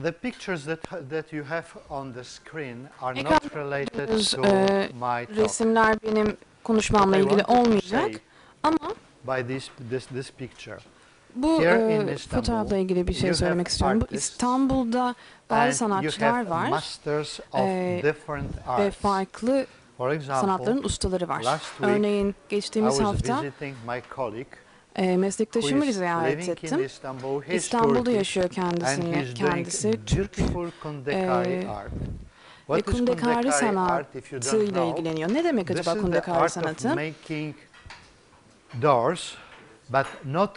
the pictures that you have on the screen are not related to my talk. Resimler benim konuşmamla ilgili olmayacak ama by this picture. Bu fotoğrafla ilgili bir şey söylemek istiyorum. Bu İstanbul'da bazı sanatçılar var ve farklı sanatların ustaları var. Örneğin geçtiğimiz hafta meslektaşımı ziyaret ettim. İstanbul'da yaşıyor kendisi Türk ve kundekari sanatıyla ilgileniyor. Ne demek acaba kundekari sanatı?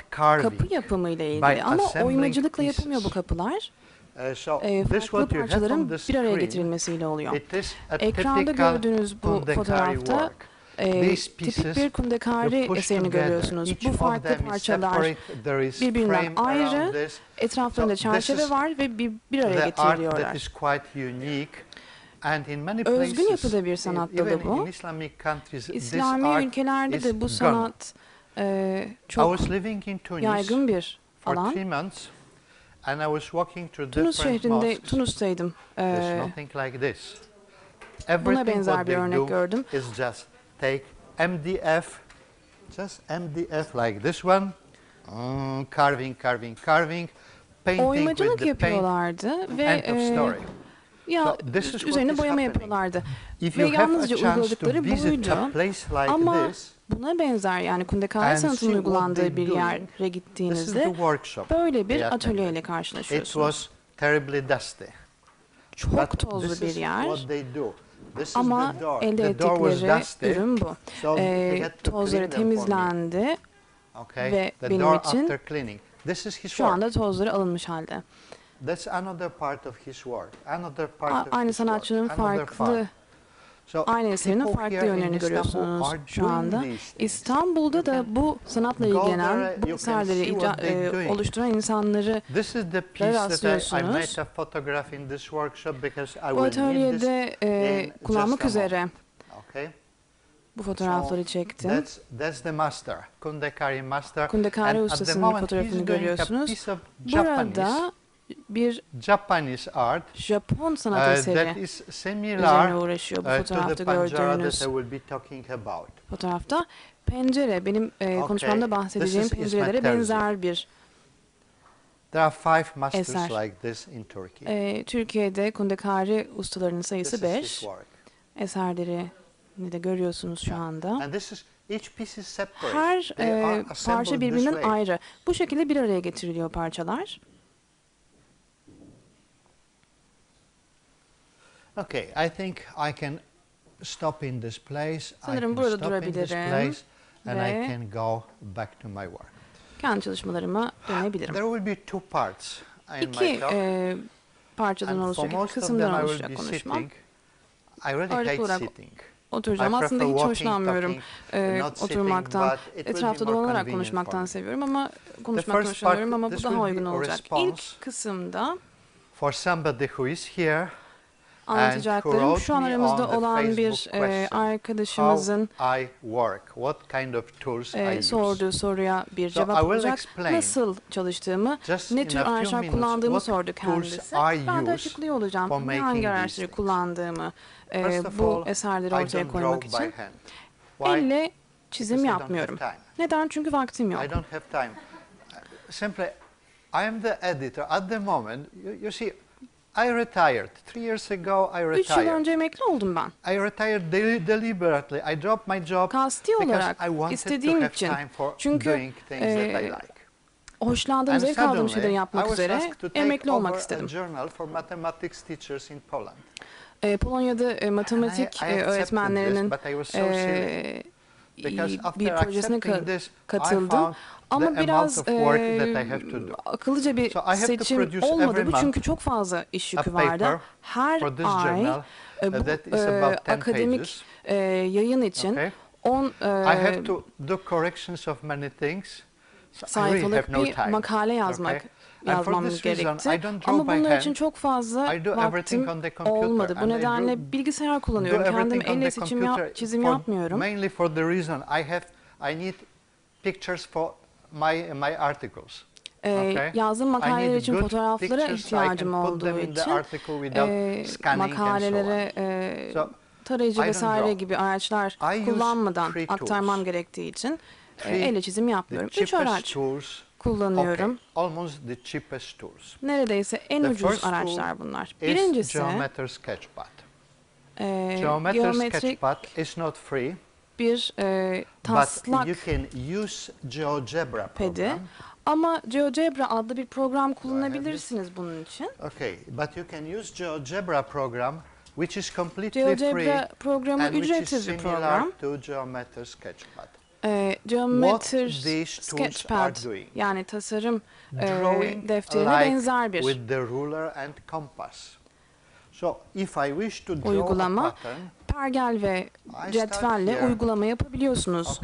Kapı yapımı ile ilgili ama oymacılıkla yapılmıyor bu kapılar. Farklı parçaların bir araya getirilmesiyle oluyor. Ekranda gördüğünüz bu fotoğrafta tipik bir kundekari eserini görüyorsunuz. Bu farklı parçalar birbirinden ayrı, etraflarında çerçeve var ve bir araya getiriliyorlar. Özgün yapıda bir sanat dalı bu. İslami ülkelerde de bu sanat çok yaygın bir alan. Tunus'taydım. Buna benzer bir örnek gördüm. Oymacılık yapıyorlardı ve üzerine boyama yapıyorlardı. Ve yalnızca uyguladıkları buydu. Ama buna benzer, yani kundekari sanatının uygulandığı bir yere gittiğinizde böyle bir atölyeyle karşılaşıyorsunuz. Çok tozlu bir yer ama elde ettikleri ürün bu. Tozları temizlendi ve benim için şu anda tozları alınmış halde. Aynı sanatçının aynı eserinin farklı yönlerini görüyorsunuz şu anda. İstanbul'da da bu sanatla ilgilenen, bu eserleri oluşturan insanları rastlıyorsunuz. Bu atölyede kullanmak üzere bu fotoğrafları çektim. Kundekari ustasının fotoğrafını görüyorsunuz. Burada bir Japon sanat eseri üzerine uğraşıyor bu fotoğrafta gördüğünüz fotoğrafta. Pencere, benim konuşmamda bahsedeceğim pencerelere benzer bir eser. Türkiye'de kundekari ustalarının sayısı 5. Eserlerini de görüyorsunuz şu anda. Her parça birbirinden ayrı. Bu şekilde bir araya getiriliyor parçalar. Okay, I think I can stop in this place. Sanırım burada durabilirim and I can go back to my work. Kendi çalışmalarıma dönebilirim. There will be two parts in İki parçadan oluşacak, kısımdan oluşacak konuşmam. Ağırlıklı olarak oturacağım. Aslında hiç hoşlanmıyorum oturmaktan. Etrafta dolanarak konuşmaktan seviyorum ama konuşmaktan hoşlanıyorum ama bu daha uygun olacak. İlk kısımda anlatacaklarım şu an aramızda olan bir arkadaşımızın sorduğu soruya bir cevap olacak. Nasıl çalıştığımı, ne tür araçlar kullandığımı sordu kendisi. Ben de açıklıyor olacağım hangi araçları kullandığımı bu eserleri ortaya koymak için. Elle çizim yapmıyorum. Neden? Çünkü vaktim yok. I am the editor at the moment. You see, I retired. 3 years ago, I retired. 3 yıl önce emekli oldum ben. I retired deliberately. I dropped my job kasti olarak istediğim için. Çünkü hoşlandığım, zevk aldığım şeyleri yapmak üzere emekli olmak istedim. Polonya'da matematik öğretmenlerinin bir projesine katıldım. Ama biraz akıllıca bir seçim olmadı bu çünkü çok fazla iş yükü vardı. Her ay bu akademik yayın için 10 sayfalık bir makale yazmamız gerekti. Ama bunun için çok fazla vaktim olmadı. Bu nedenle bilgisayar kullanıyorum. Kendim elle çizim yapmıyorum. yazdığım makaleler için fotoğraflara ihtiyacım olduğu için makalelere tarayıcı vesaire gibi araçlar kullanmadan aktarmam gerektiği için elle çizim yapmıyorum. 3 araç kullanıyorum. Neredeyse en ucuz araçlar bunlar. Birincisi geometrik bir taslak pedi. Ama GeoGebra adlı bir program kullanabilirsiniz bunun için. GeoGebra programı ücretsiz bir program. Geometrik Sketchpad yani tasarım defterine benzer bir uygulama. Pergel ve cetvelle uygulama yapabiliyorsunuz.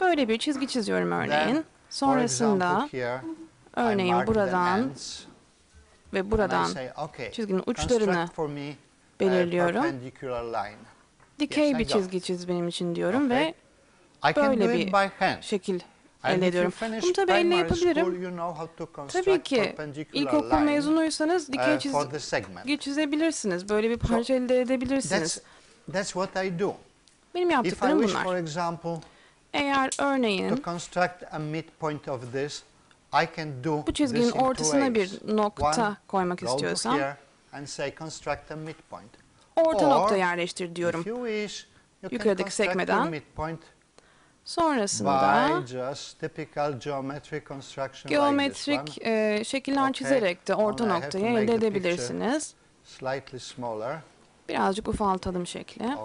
Böyle bir çizgi çiziyorum örneğin. Sonrasında örneğin buradan ve buradan çizginin uçlarını belirliyorum. Dikey bir çizgi çiz benim için diyorum ve böyle bir şekil elde ediyorum. Bunu tabii elle yapabilirim. Tabii ki ilkokul mezunuysanız dikey çizgi çizebilirsiniz. Böyle bir parça elde edebilirsiniz. Benim yaptıklarım bunlar. Eğer örneğin bu çizginin ortasına bir nokta koymak istiyorsam orta nokta yerleştir diyorum. Yukarıdaki sekmeden. Sonrasında geometrik şekiller çizerek de orta noktayı elde edebilirsiniz. Birazcık ufaltalım şekli.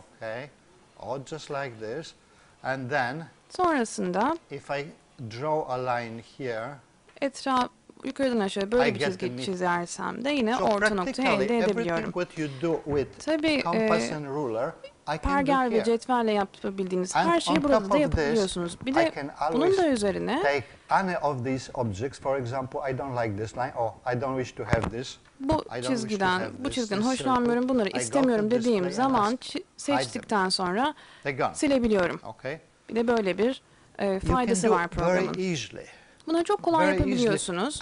Sonrasında yukarıdan aşağı böyle bir çizgi çizersem de yine orta noktayı elde edebiliyorum. Tabii pergel ve cetvelle yapabildiğiniz her şeyi burada da yapabiliyorsunuz. Bir de bunun da üzerine bu çizgiden hoşlanmıyorum, bunları istemiyorum dediğim zaman seçtikten sonra silebiliyorum. Bir de böyle bir faydası var programın. Bunu çok kolay yapabiliyorsunuz.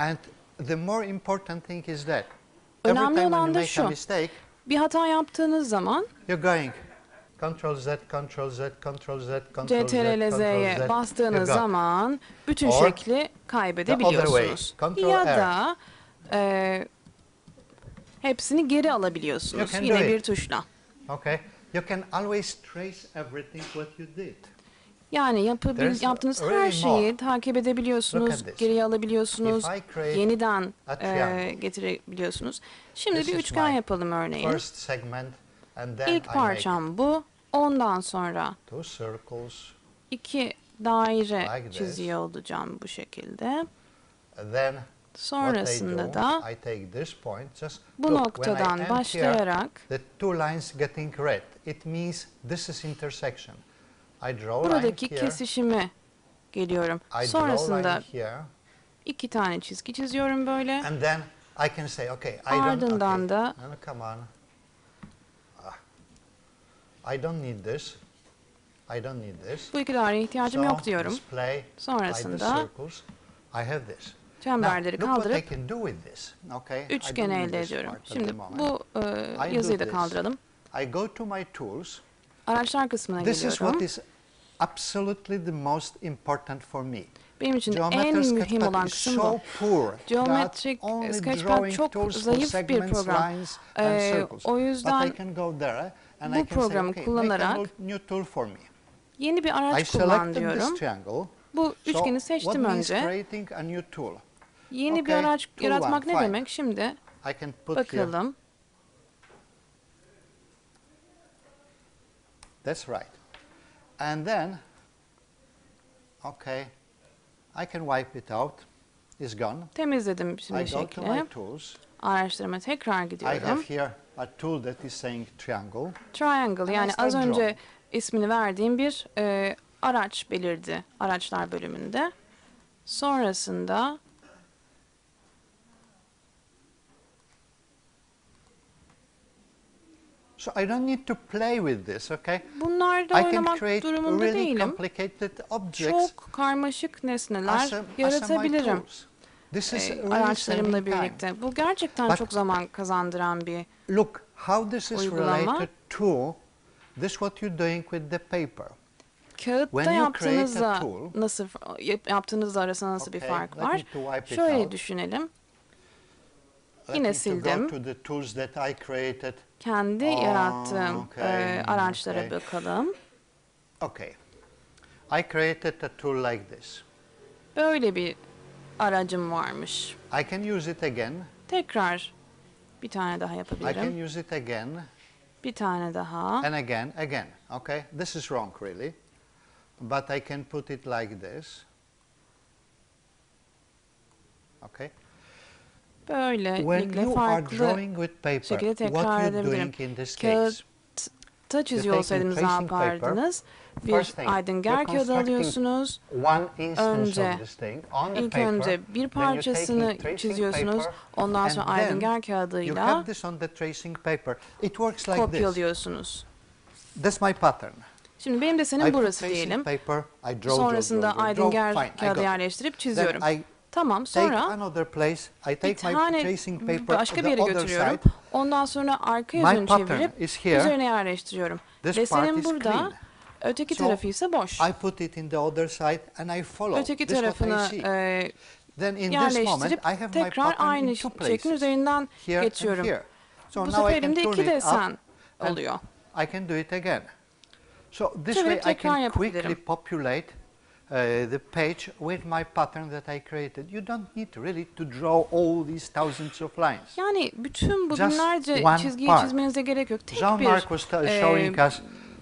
Önemli olan da şu, bir hata yaptığınız zaman CTRL-Z'ye bastığınız zaman bütün şekli kaybedebiliyorsunuz. Ya da hepsini geri alabiliyorsunuz yine bir tuşla. Yani yaptığınız her şeyi takip edebiliyorsunuz, geriye alabiliyorsunuz, yeniden getirebiliyorsunuz. Şimdi bir üçgen yapalım örneğin. İlk parçam bu. Ondan sonra 2 daire çiziyor olacağım bu şekilde. Sonrasında da bu noktadan başlayarak buradaki kesişime geliyorum. Sonrasında 2 tane çizgi çiziyorum böyle. Ardından da bu 2 daireye ihtiyacım yok diyorum. Sonrasında çemberleri kaldırıp üçgeni elde ediyorum. Şimdi bu yazıyı da kaldıralım. Araçlar kısmına geliyorum. Benim için en mühim olan kısım bu. Geometrik Sketchpad çok zayıf bir program. O yüzden bu programı kullanarak yeni bir araç kullan diyorum. Bu üçgeni seçtim önce. Yeni bir araç yaratmak ne demek? Şimdi bakalım. That's right. And then, I can wipe it out. It's gone. Temizledim şimdi şekli. Araçlarıma tekrar gidiyorum. I have here a tool that is saying triangle. Triangle yani az önce ismini verdiğim bir araç belirdi araçlar bölümünde. Sonrasında So I don't need to play with this, okay? Bunlarla I can oynamak create durumunda really değilim. complicated objects Çok karmaşık nesneler as my yaratabilirim tools. This is really araçlarımla saving time. birlikte. Bu gerçekten çok zaman kazandıran bir Look how this is uygulama. related to this what you're doing with the paper. Kağıtta yaptığınızla nasıl yaptığınızla arasında nasıl bir fark var? Şöyle düşünelim. Yine sildim. Kendi yarattığım araçlara bakalım. Okay. I created a tool like this. Böyle bir aracım varmış. I can use it again. Tekrar bir tane daha I yapabilirim. can use it again. Bir tane daha. And again, again. Okay, this is wrong really. But I can put it like this. Okay. Böylelikle farklı şekilde tekrar edebilirim. Kağıtta çiziyor olsaydınız ne yapardınız? Bir Aydınger kağıdı alıyorsunuz. İlk önce bir parçasını çiziyorsunuz. Ondan sonra Aydınger kağıdıyla kopyalıyorsunuz. That's my pattern. Şimdi benim desenim burası diyelim. Sonrasında Aydınger kağıdı yerleştirip çiziyorum. Tamam, sonra bir tane başka bir yere götürüyorum. Ondan sonra arka yüzünü çevirip üzerine yerleştiriyorum. Desenim burada, öteki tarafı ise boş. Öteki tarafını yerleştirip tekrar aynı şeklin üzerinden geçiyorum. Bu sefer elimde iki desen oluyor. So this way I can quickly populate the page with my pattern that I created. You don't need really to draw all these thousands of lines. Yani bütün bu binlerce çizgiyi çizmenize gerek yok. Tek Jean-Marc was showing us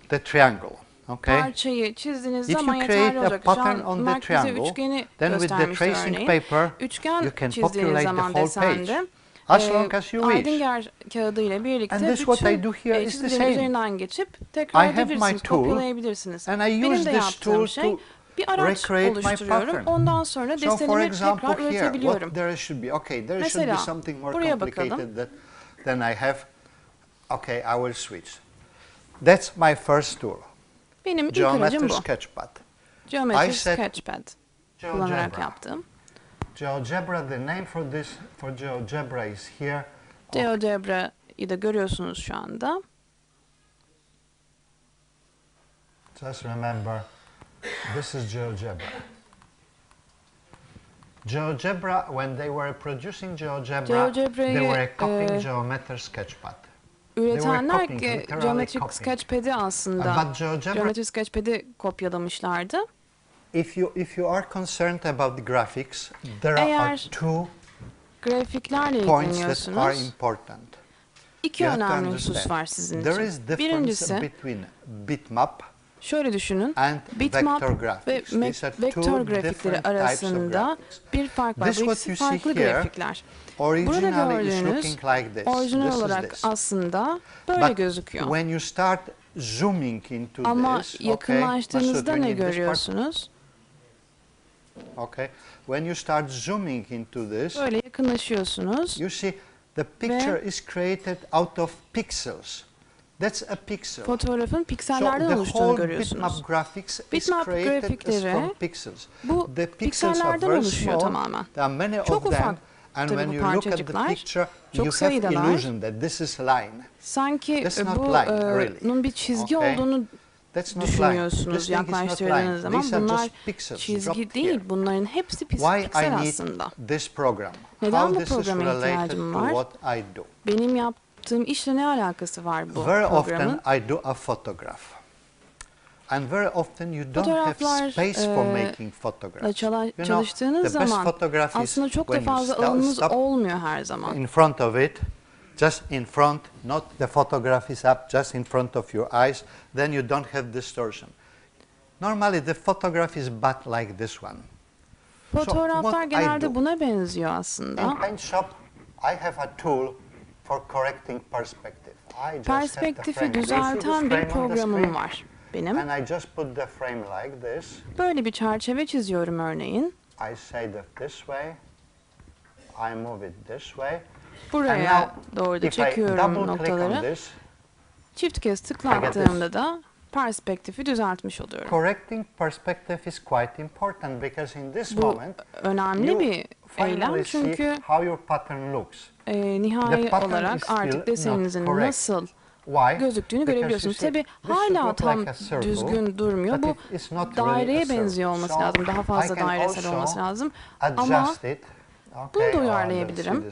the triangle. Okay. Parçayı çizdiğiniz zaman yeterli olacak. Jean-Marc bize üçgeni göstermişti örneğin. Üçgen çizdiğiniz zaman desende Aydınger kağıdı ile birlikte bütün çizgilerin üzerinden geçip tekrar edebilirsiniz, kopyalayabilirsiniz. Benim de yaptığım şey bir araç oluşturuyorum. Ondan sonra desenimi tekrar üretebiliyorum. Mesela buraya bakalım. Okay, I will switch. That's my first tool. Benim ilk aracım bu. Sketchpad. Geometrik Sketchpad kullanarak yaptım. GeoGebra, the name for GeoGebra is here. GeoGebra'yı da görüyorsunuz şu anda. Just remember, this is GeoGebra. GeoGebra, when they were producing GeoGebra, they were copying Geometrik Sketchpad. Üretenler Geometrik Sketchpad'i aslında Geometrik Sketchpad'i kopyalamışlardı. If you are concerned about the graphics, there are two points that are important. İki önemli husus var sizin için. Birincisi, şöyle düşünün, bitmap ve vektör grafikleri arasında bir fark var. Bu ikisi farklı grafikler. Burada gördüğünüz orijinal olarak aslında böyle gözüküyor. Ama yakınlaştığınızda ne görüyorsunuz? Okay. When you start zooming into this, böyle yakınlaşıyorsunuz. You see the picture is created out of pixels. That's a pixel. Fotoğrafın piksellerden oluştuğunu görüyorsunuz. Bitmap grafikleri bu piksellerden oluşuyor tamamen. Çok ufak tabii bu parçacıklar, çok sayıdalar. Sanki bunun bir çizgi olduğunu düşünüyorsunuz yaklaştırdığınız zaman. Bunlar çizgi değil, bunların hepsi piksel aslında. Neden bu programa ihtiyacım var? Benim yaptığım işle ne alakası var bu programın? Fotoğraflarla çalıştığınız zaman aslında çok da fazla alanınız olmuyor her zaman. Just in front, not the photograph is up just in front of your eyes, then you don't have distortion. Normally the photograph is but like this one. Fotoğraflar genelde buna benziyor aslında. In Paintshop, I have a tool for correcting perspective. Perspektifi düzelten bir programım var benim. And I just put the frame like this. Böyle bir çerçeve çiziyorum örneğin. I say that this way. I move it this way. Buraya doğru da çekiyorum noktaları. Çift kez tıklattığımda da perspektifi düzeltmiş oluyorum. Correcting perspective is quite important because in this Bu moment önemli bir eylem çünkü nihai olarak artık deseninizin nasıl gözüktüğünü görebiliyorsunuz. Tabi hala tam düzgün durmuyor. Bu daireye benziyor olması lazım. Daha fazla dairesel olması lazım. Ama bunu da uyarlayabilirim.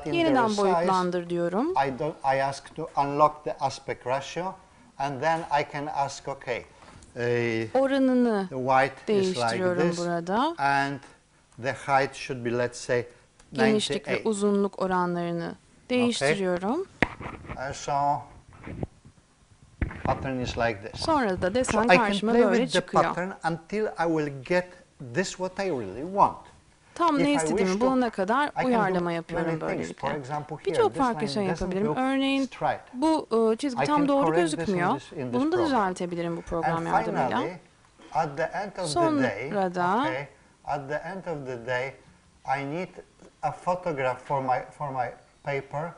Yeniden boyutlandır diyorum. I ask to unlock the aspect ratio and then I can ask oranını değiştiriyorum burada. And the height should be, let's say, genişlik ve uzunluk oranlarını değiştiriyorum. So pattern is like this. Sonra da desen karşıma böyle çıkıyor. Until I will get this what I really want. Tam ne istediğimi bulana kadar uyarlama yapıyorum böylelikle. Birçok farklı şey yapabilirim. Örneğin bu çizgi tam doğru gözükmüyor. Bunu da düzeltebilirim bu program yardımıyla. Sonra da at the end of the day I need a photograph for my paper.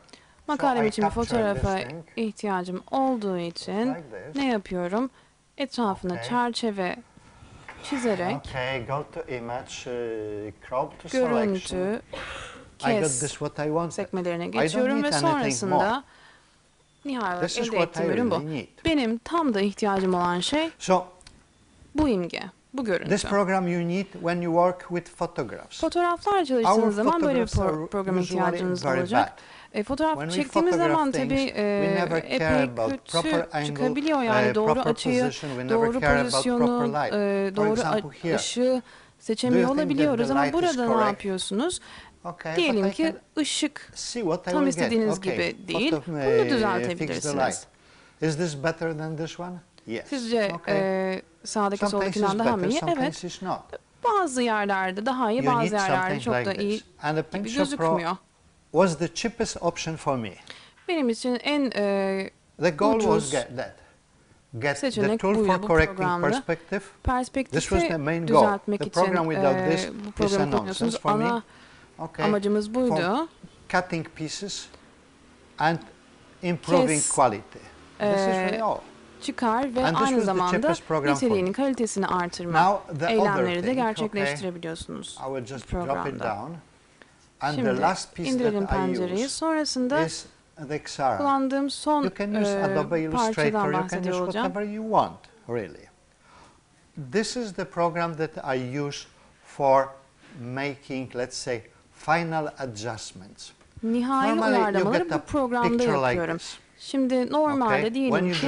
Makalem için bir fotoğrafa ihtiyacım olduğu için ne yapıyorum? Etrafına çerçeve çizerek görüntü kes sekmelerine geçiyorum ve sonrasında nihai olarak elde ettiğim ürün bu. Benim tam da ihtiyacım olan şey bu imge, bu görüntü. Fotoğraflar çalıştığınız zaman böyle bir programa ihtiyacınız olacak. Fotoğraf çektiğimiz zaman tabii epey kötü çıkabiliyor, yani doğru açıyı, doğru pozisyonu, doğru ışığı seçemiyor olabiliyoruz ama burada ne yapıyorsunuz? Diyelim ki ışık tam istediğiniz gibi değil, bunu düzeltebilirsiniz. Sizce sağdaki soldakinden daha mı iyi? Evet. Bazı yerlerde daha iyi, bazı yerlerde çok da iyi gibi gözükmüyor. Was the cheapest option for me. Benim için en ucuz seçenek buydu bu programda. Perspektifi düzeltmek için bu programı kullanıyorsunuz. Ana amacımız buydu. Cutting pieces and improving quality. This is really all. Çıkar ve aynı zamanda niteliğinin kalitesini artırma eylemleri de gerçekleştirebiliyorsunuz programda. Şimdi indirelim pencereyi. Sonrasında kullandığım son parçadan bahsediyor olacağım. This is the program that I use for making, let's say, final adjustments. Nihai uyarlamaları bu programda yapıyorum. Şimdi normalde diyelim ki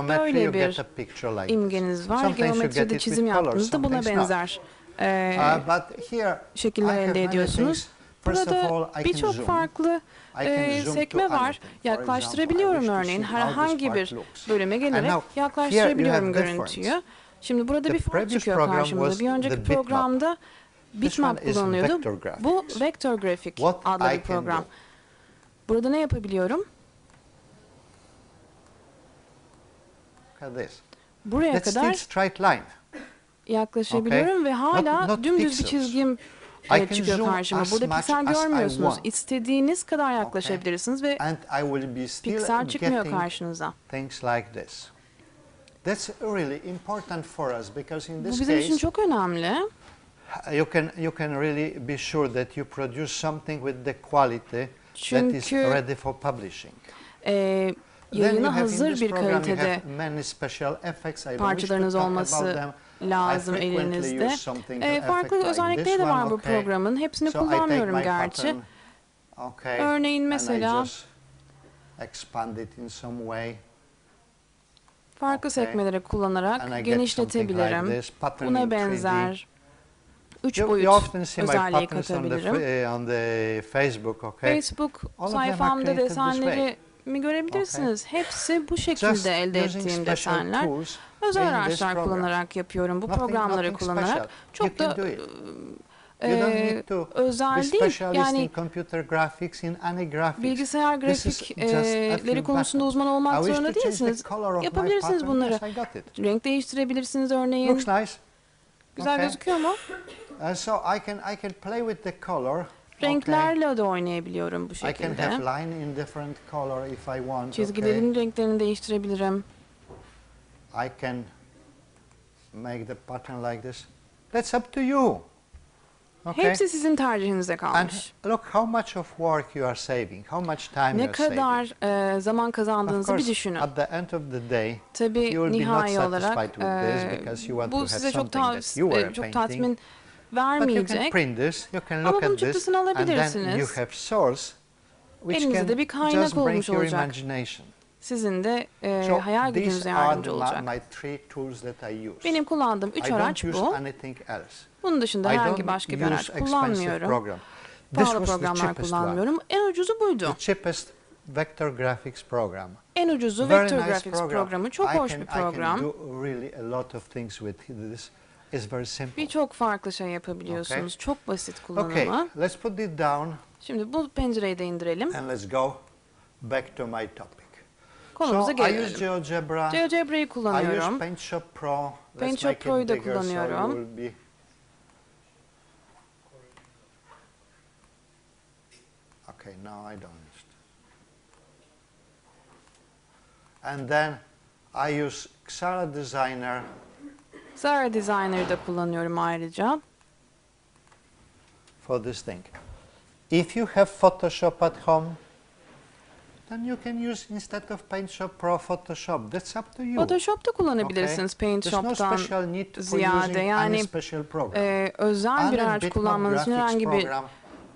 böyle bir imgeniz var. Geometride çizim yaptığınızda buna benzer şekiller elde ediyorsunuz. Burada birçok farklı sekme var. Yaklaştırabiliyorum örneğin. Herhangi bir bölüme gelerek yaklaştırabiliyorum görüntüyü. Şimdi burada bir fark çıkıyor karşımıza. Bir önceki programda bitmap kullanılıyordu. Bu Vector Graphic adlı bir program. Burada ne yapabiliyorum? Buraya kadar yaklaşabiliyorum ve hala dümdüz bir çizgim çıkıyor karşıma. Burada piksel görmüyorsunuz. İstediğiniz kadar yaklaşabilirsiniz ve piksel çıkmıyor karşınıza. Bu bizim için çok önemli. You can really be sure that you produce something with the quality that is ready for publishing. Yayına hazır bir kalitede parçalarınız olması lazım elinizde. Farklı özellikleri de var bu programın. Hepsini kullanmıyorum gerçi. Örneğin mesela farklı sekmeleri kullanarak genişletebilirim. Buna benzer 3 boyut özelliği katabilirim. Facebook sayfamda desenleri mi görebilirsiniz? Hepsi bu şekilde elde ettiğim desenler. Özel araçlar kullanarak yapıyorum. Bu programları kullanarak. Çok da özel değil. Yani bilgisayar grafikleri konusunda uzman olmak zorunda değilsiniz. Yapabilirsiniz bunları. Renk değiştirebilirsiniz örneğin. Güzel gözüküyor mu? Renklerle de oynayabiliyorum bu şekilde. Çizgilerin renklerini değiştirebilirim. I can make the pattern like this. That's up to you. Okay? Hepsi sizin tercihinize kalmış. And look how much of work you are saving, how much time you Ne are saving. kadar zaman kazandığınızı bir düşünün. At the end of the day, tabii nihai olarak bu size çok tatmin vermeyecek. Ama bunun çıktısını alabilirsiniz. Elinizde de bir kaynak olmuş olacak. Sizin de hayal gücünüze yardımcı olacak. Benim kullandığım 3 araç bu. Bunun dışında herhangi başka bir araç kullanmıyorum. Pahalı programlar kullanmıyorum. En ucuzu buydu. Vector Graphics program. En ucuzu Vector Graphics programı. Çok hoş bir program. Birçok farklı şey yapabiliyorsunuz. Çok basit kullanımı. Let's put it down. Şimdi bu pencereyi de indirelim. And let's go back to my topic. Konumuza gelelim. GeoGebra'yı kullanıyorum. Paintshop Pro. Paintshop Pro'yu da kullanıyorum. Okay, now I don't. And then I use Xara Designer. Xara Desenleri de kullanıyorum ayrıca. For this thing. If you have Photoshop at home, then you can use instead of Paintshop Pro Photoshop. That's up to you. Photoshop'ta kullanabilirsiniz Paintshop'tan ziyade. Yani özel bir araç kullanmanız için herhangi bir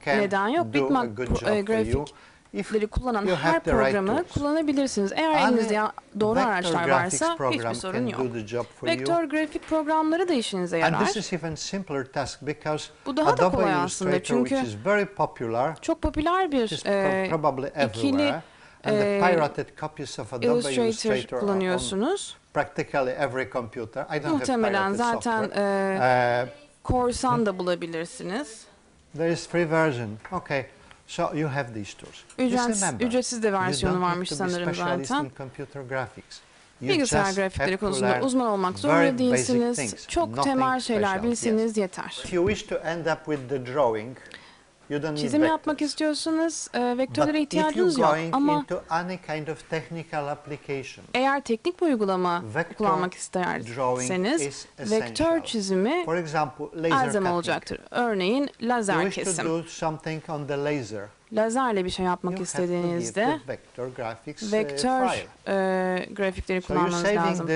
neden yok. Bitmap grafikleri kullanan her programı kullanabilirsiniz. Eğer elinizde doğru araçlar varsa hiçbir sorun yok. Vektör grafik programları da işinize yarar. Bu daha da kolay aslında çünkü çok popüler bir ikili Illustrator kullanıyorsunuz. Muhtemelen zaten korsan da bulabilirsiniz. There is free version. Okay. So you have these tools. Ücretsiz de versiyonu varmış sanırım zaten. Bilgisayar grafikleri konusunda uzman olmak zorunda değilsiniz. Çok temel şeyler bilseniz yeter. Çizim yapmak istiyorsanız vektörlere ihtiyacınız yok ama eğer teknik bir uygulama kullanmak isterseniz vektör çizimi elzem olacaktır. Örneğin lazer kesim. Lazerle bir şey yapmak istediğinizde vektör grafikleri kullanmanız lazım.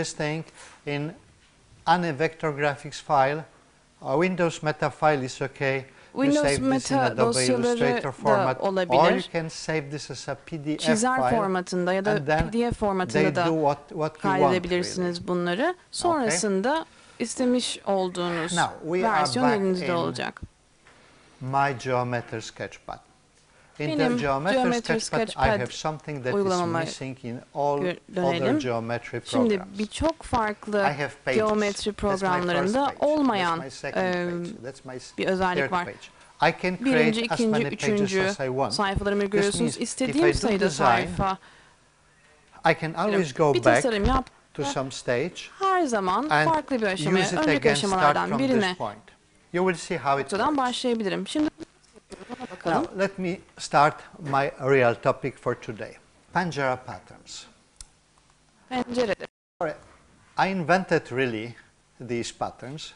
Windows Meta file is okay. Windows Meta dosyaları da olabilir. Çizer formatında ya da PDF formatında da kaydedebilirsiniz bunları. Sonrasında istemiş olduğunuz versiyon elinizde olacak. Benim Geometrik Sketchpad uygulamama dönelim. Şimdi birçok farklı geometri programlarında olmayan bir özellik var. Birinci, ikinci, üçüncü sayfalarımı görüyorsunuz. İstediğim sayıda sayfa. Bir tasarım yaptığımda her zaman farklı bir aşamaya, önceki aşamalardan birine başlayabilirim. Şimdi now, let me start my real topic for today. Panjara patterns. Pencerede. I invented really these patterns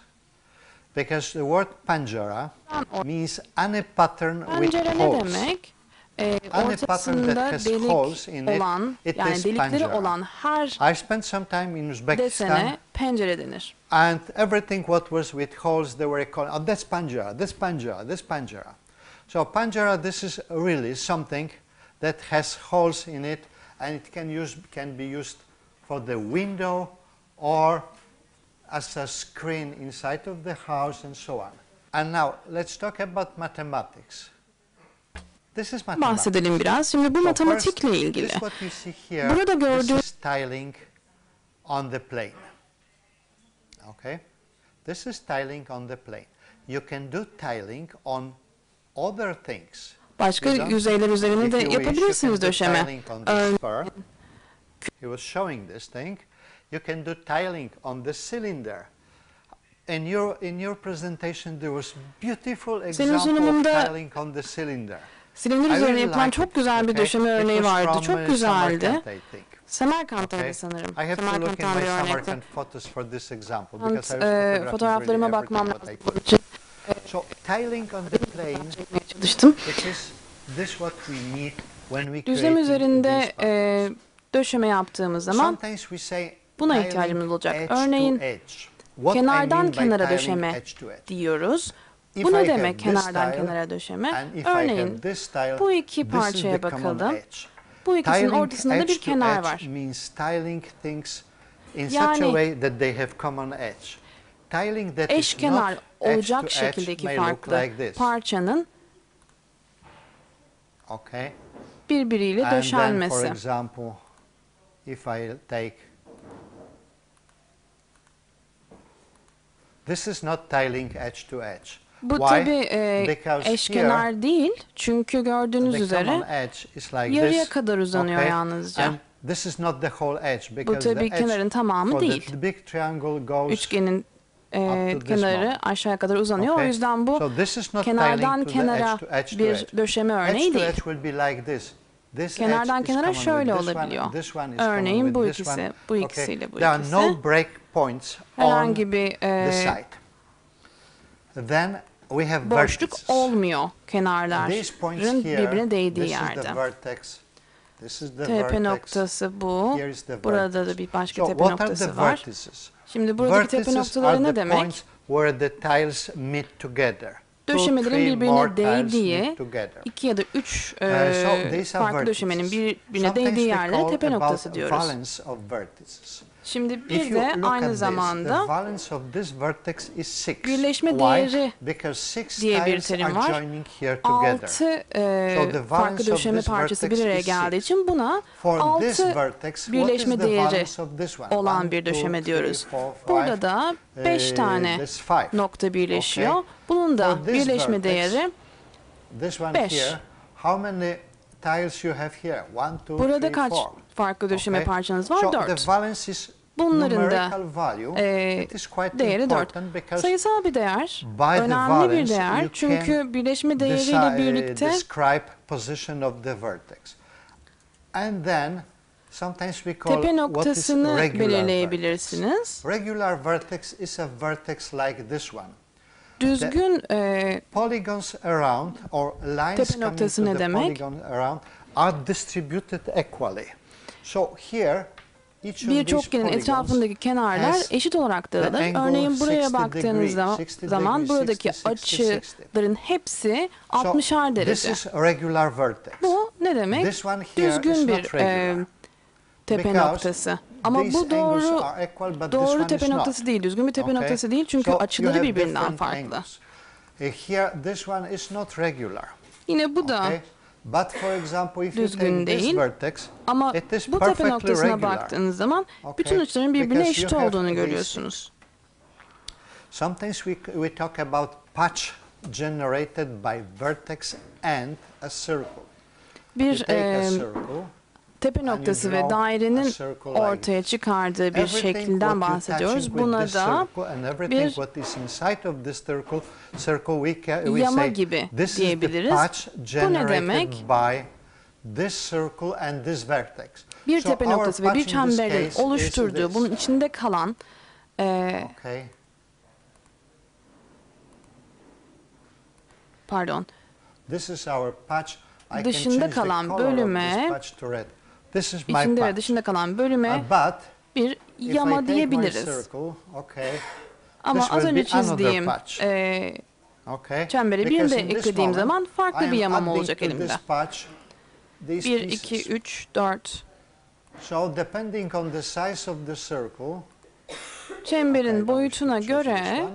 because the word Panjara means any pattern with holes. Any pattern that has holes in it is Panjara. I spent some time in Uzbekistan. Pencere denir. And everything what was with holes, they were calling, oh, that's Panjara, that's Panjara, that's Panjara. So Panjara, this is really something that has holes in it, and it can be used for the window or as a screen inside of the house and so on. And now let's talk about mathematics. This is mathematics. Bahsedelim biraz. Şimdi bu matematikle ilgili. Burada gördüğünüz tiling on the plane. Okay? This is tiling on the plane. You can do tiling on other things. Başka yüzeyler üzerine de yapabilirsiniz döşeme. He was showing this thing. You can do tiling on the cylinder. in your presentation there was beautiful example of tiling on the cylinder. Silindir üzerine yapılan çok güzel bir döşeme örneği vardı. Çok güzeldi. Semerkant'taydı sanırım. Semerkant'tan bir örnekti. Fotoğraflarıma bakmam lazım. So tiling on the plane, çalıştım. this what we need when we düzlem üzerinde döşeme yaptığımız zaman buna ihtiyacımız olacak. Örneğin kenardan kenara döşeme diyoruz. Bu ne demek kenardan kenara döşeme? Örneğin bu iki parçaya bakalım. Bu ikisinin ortasında da bir kenar var. Yani eşkenar olacak şekilde iki farklı parçanın birbiriyle döşenmesi. This is not tiling edge to edge. Bu tabi eşkenar değil çünkü gördüğünüz üzere yarıya kadar uzanıyor yalnızca. Bu tabi kenarın tamamı değil. Üçgenin kenarı aşağıya kadar uzanıyor. O yüzden bu kenardan kenara bir döşeme örneği değil. Kenardan kenara şöyle olabiliyor. Örneğin bu ikisi, bu ikisiyle bu ikisi. Herhangi bir boşluk olmuyor kenarların birbirine değdiği yerde. Tepe noktası bu. Burada da bir başka tepe noktası var. Şimdi buradaki tepe noktaları ne demek? Döşemelerin birbirine değdiği iki ya da üç farklı döşemenin birbirine değdiği yerlere tepe noktası diyoruz. Şimdi bir de aynı zamanda birleşme değeri diye bir terim var. 6 farklı döşeme parçası bir araya geldiği için buna 6 birleşme değeri olan bir döşeme diyoruz. Burada da 5 tane nokta birleşiyor. Bunun da birleşme değeri 5. Burada kaç farklı döşeme parçanız var? 4. Bunların da değeri 4. Sayısal bir değer, önemli bir değer çünkü birleşme değeriyle birlikte tepe noktasını belirleyebilirsiniz. Düzgün tepe noktası ne demek? Bir çokgenin etrafındaki kenarlar eşit olarak dağılır. Örneğin buraya baktığınız zaman buradaki açıların hepsi 60'ar derece. Bu ne demek? Düzgün bir tepe noktası. Ama bu doğru tepe noktası değil, düzgün bir tepe noktası değil çünkü açıları birbirinden farklı. Yine bu da düzgün değil ama bu tepe noktasına baktığınız zaman bütün uçların birbirine eşit olduğunu görüyorsunuz. Sometimes we talk about patch generated by vertex and a circle. Bir tepe noktası ve dairenin ortaya çıkardığı bir şekilden bahsediyoruz. Buna da bir yama gibi diyebiliriz. Bu ne demek? Bir tepe noktası ve bir çemberin oluşturduğu, bunun içinde kalan dışında kalan bölüme İçinde ve dışında kalan bölüme bir yama diyebiliriz. Ama az önce çizdiğim çemberi bir de eklediğim zaman farklı bir yamam olacak elimde. 1, 2, 3, 4. Çemberin boyutuna göre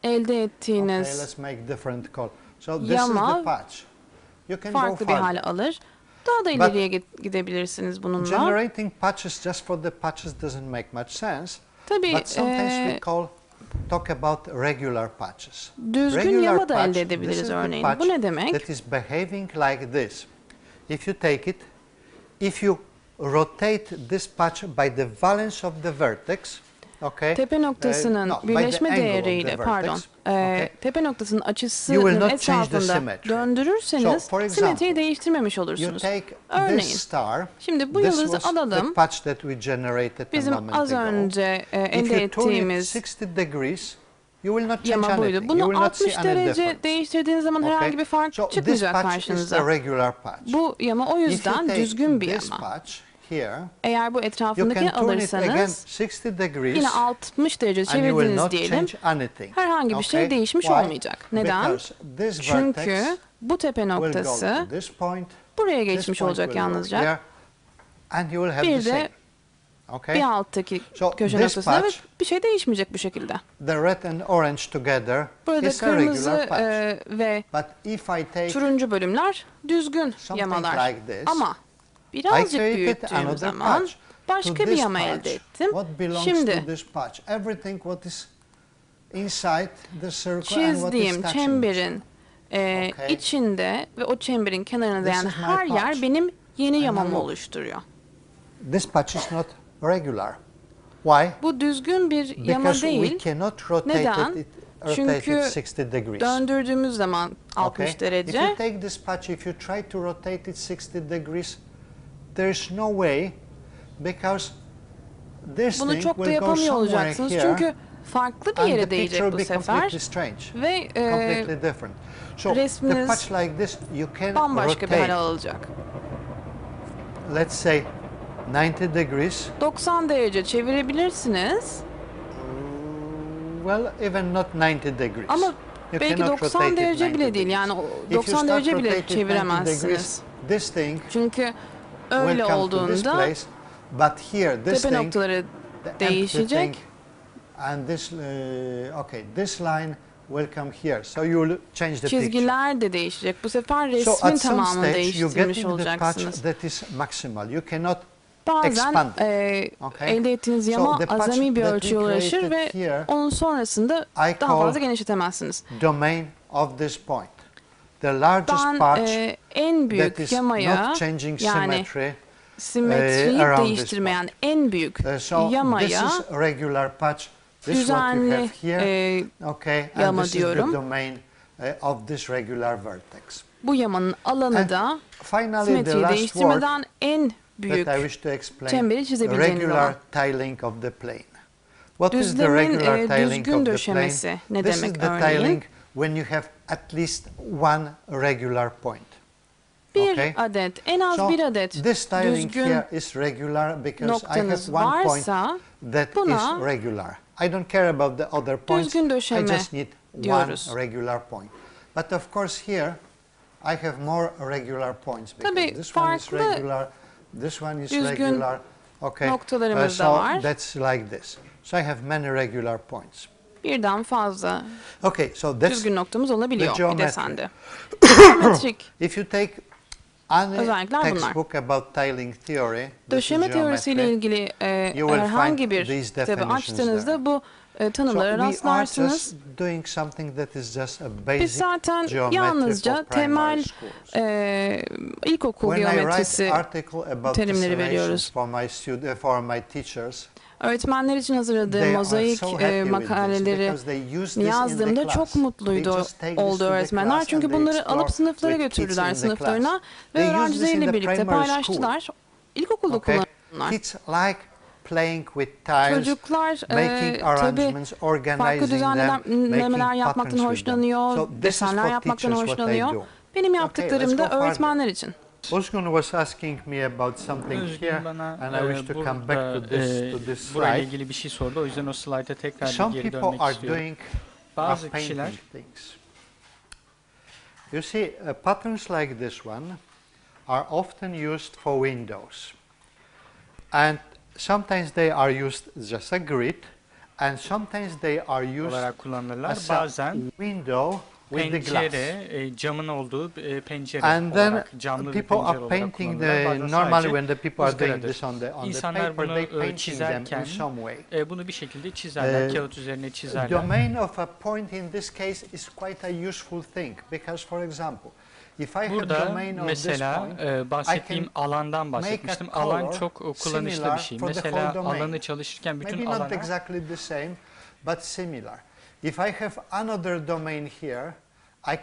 elde ettiğiniz yama farklı bir hale alır. Daha da ileriye gidebilirsiniz bununla. Tabii düzgün yama da elde edebiliriz örneğin. Bu ne demek? rotate this patch by the valence of the vertex. Okay. Tepe noktasının birleşme değeriyle, tepe noktasının açısının etrafında döndürürseniz simetriyi değiştirmemiş olursunuz. Örneğin, şimdi bu yıldızı alalım, bizim az önce elde ettiğimiz yama buydu. Bunu 60 derece değiştirdiğiniz zaman herhangi bir fark çıkmayacak karşınıza. Bu yama o yüzden düzgün bir yama. Eğer bu etrafındakini alırsanız yine 60 derece çevirdiniz diyelim, herhangi bir şey değişmiş olmayacak. Neden? Çünkü bu tepe noktası buraya geçmiş olacak yalnızca. Bir de bir alttaki köşe noktasında bir şey değişmeyecek bu şekilde. Burada kırmızı ve turuncu bölümler düzgün yamalar. Ama birazcık büyüttüğüm zaman başka bir yama elde ettim. Şimdi çizdiğim çemberin içinde ve o çemberin kenarına değen her yer benim yeni yamamı oluşturuyor. Bu düzgün bir yama değil. Neden? Çünkü döndürdüğümüz zaman 60 derece. Bunu çok da yapamıyor olacaksınız çünkü farklı bir yere değecek bu sefer ve resminiz bambaşka bir hal alacak. 90 derece çevirebilirsiniz. Ama belki 90 derece bile değil, yani 90 derece bile çeviremezsiniz. Çünkü öyle olduğunda tepe noktaları değişecek. Çizgiler de değişecek. Bu sefer resmin tamamını değiştirmiş olacaksınız. Bazen elde ettiğiniz yama azami bir ölçüye ulaşır ve onun sonrasında daha fazla genişletemezsiniz. Ben en büyük yamaya, yani simetriyi değiştirmeyen en büyük yamaya düzenli yama diyorum. Bu yamanın alanı da simetriyi değiştirmeden en büyük çemberi çizebileceğiniz alan. Düzlemin düzgün döşemesi ne demek örneğin? Bir adet, en az bir adet düzgün noktanız varsa buna düzgün döşeme diyoruz. Tabii farklı düzgün noktalarımız da var. Birden fazla düzgün noktamız olabiliyor bir desende. Geometrik özellikler bunlar. Döşeme teorisiyle ilgili herhangi bir kitabı açtığınızda bu tanımlara rastlarsınız. Biz zaten yalnızca temel ilkokul geometrisi terimleri veriyoruz. Öğretmenler için hazırladığım mozaik makaleleri yazdığımda çok mutluydu oldu öğretmenler. Çünkü bunları alıp sınıflara götürdüler, sınıflarına ve öğrencileriyle birlikte paylaştılar. İlkokulda kullanıyorlar. Çocuklar tabii farklı düzenlemeler yapmaktan hoşlanıyor, desenler yapmaktan hoşlanıyor. Benim yaptıklarım da öğretmenler için. Özgün was asking me about something here, and I wish to come back to this burayla slide. ilgili bir şey sordu. O yüzden o slayta tekrar geri dönmek istiyorum. Bazı kişiler you see, patterns like this one are often used for windows, and sometimes they are used just a grid, and sometimes they are used as a window. Pencere, camın olduğu pencere and then olarak, camlı bir people pencere are olarak painting kullanılır. normally when the people are doing this on the İnsanlar paper, they bunu painting them çizerken in some way. Bunu bir şekilde çizerler, kağıt üzerine çizerler. Domain of a point in this case is quite a useful thing because, for example, Burada mesela bahsettiğim alandan bahsetmiştim. Alan çok kullanışlı bir şey. Mesela alanı çalışırken bütün alana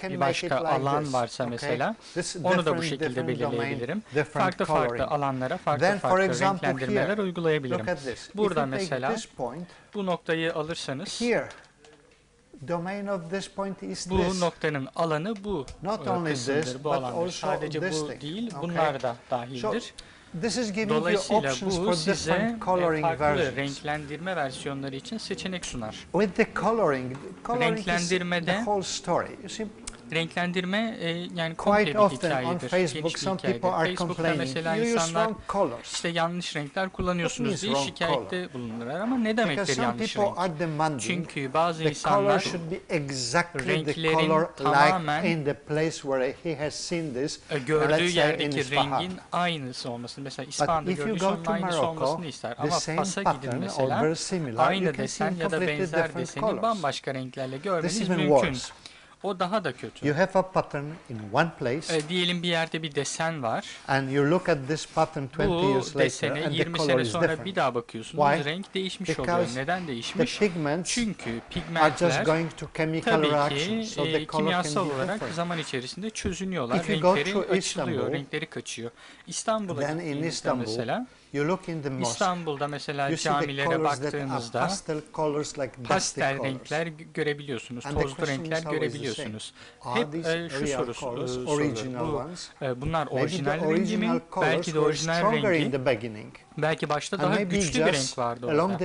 bir başka alan varsa mesela onu da bu şekilde belirleyebilirim. Farklı farklı alanlara farklı farklı renklendirmeler uygulayabilirim. Burada mesela bu noktayı alırsanız bu noktanın alanı bu kısımdır, bu alandır. Sadece bu değil, bunlar da dahildir. Dolayısıyla bu size farklı renklendirme versiyonları için seçenek sunar. Renklendirmede renklendirme yani komple bir hikayedir, geniş bir hikayedir. Facebook'ta mesela insanlar işte yanlış renkler kullanıyorsunuz diye şikayette bulunurlar ama ne demektir yanlış renk? Çünkü bazı insanlar renklerin tamamen gördüğü yerdeki rengin aynısı olmasını, mesela İspanya'da gördüğü onun aynısı olmasını ister. Ama Fas'a gidin mesela aynı desen ya da benzer deseni bambaşka renklerle görmeniz mümkün. O daha da kötü. Diyelim bir yerde bir desen var. Bu desene 20 sene sonra bir daha bakıyorsunuz. Renk değişmiş oluyor. Neden değişmiş? Çünkü pigmentler tabii ki kimyasal olarak zaman içerisinde çözünüyorlar. Renkleri açılıyor, renkleri kaçıyor. İstanbul'a gittiğinizde mesela İstanbul'da mesela camilere baktığınızda pastel renkler görebiliyorsunuz, tozlu renkler görebiliyorsunuz. Hep şu soru sorulur. Bunlar orijinal rengi mi? Belki de orijinal rengi. Belki başta daha güçlü bir renk vardı orada.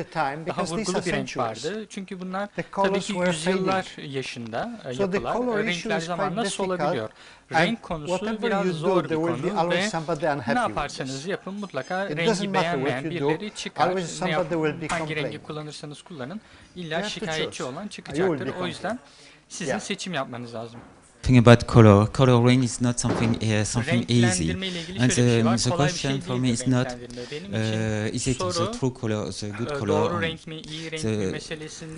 Daha vurgulu bir renk vardı. Çünkü bunlar tabii ki yüzyıllar yaşında yapılar. Renkler zamanla solabiliyor. Renk konusu biraz zor bir konu ve ne yaparsanız yapın mutlaka rengi beğenmeyen birileri çıkar. Hangi rengi kullanırsanız kullanın illa şikayetçi olan çıkacaktır. O yüzden sizin seçim yapmanız lazım. Think about color. Coloring is not something easy, and the question for me is not is it the true color, the good color.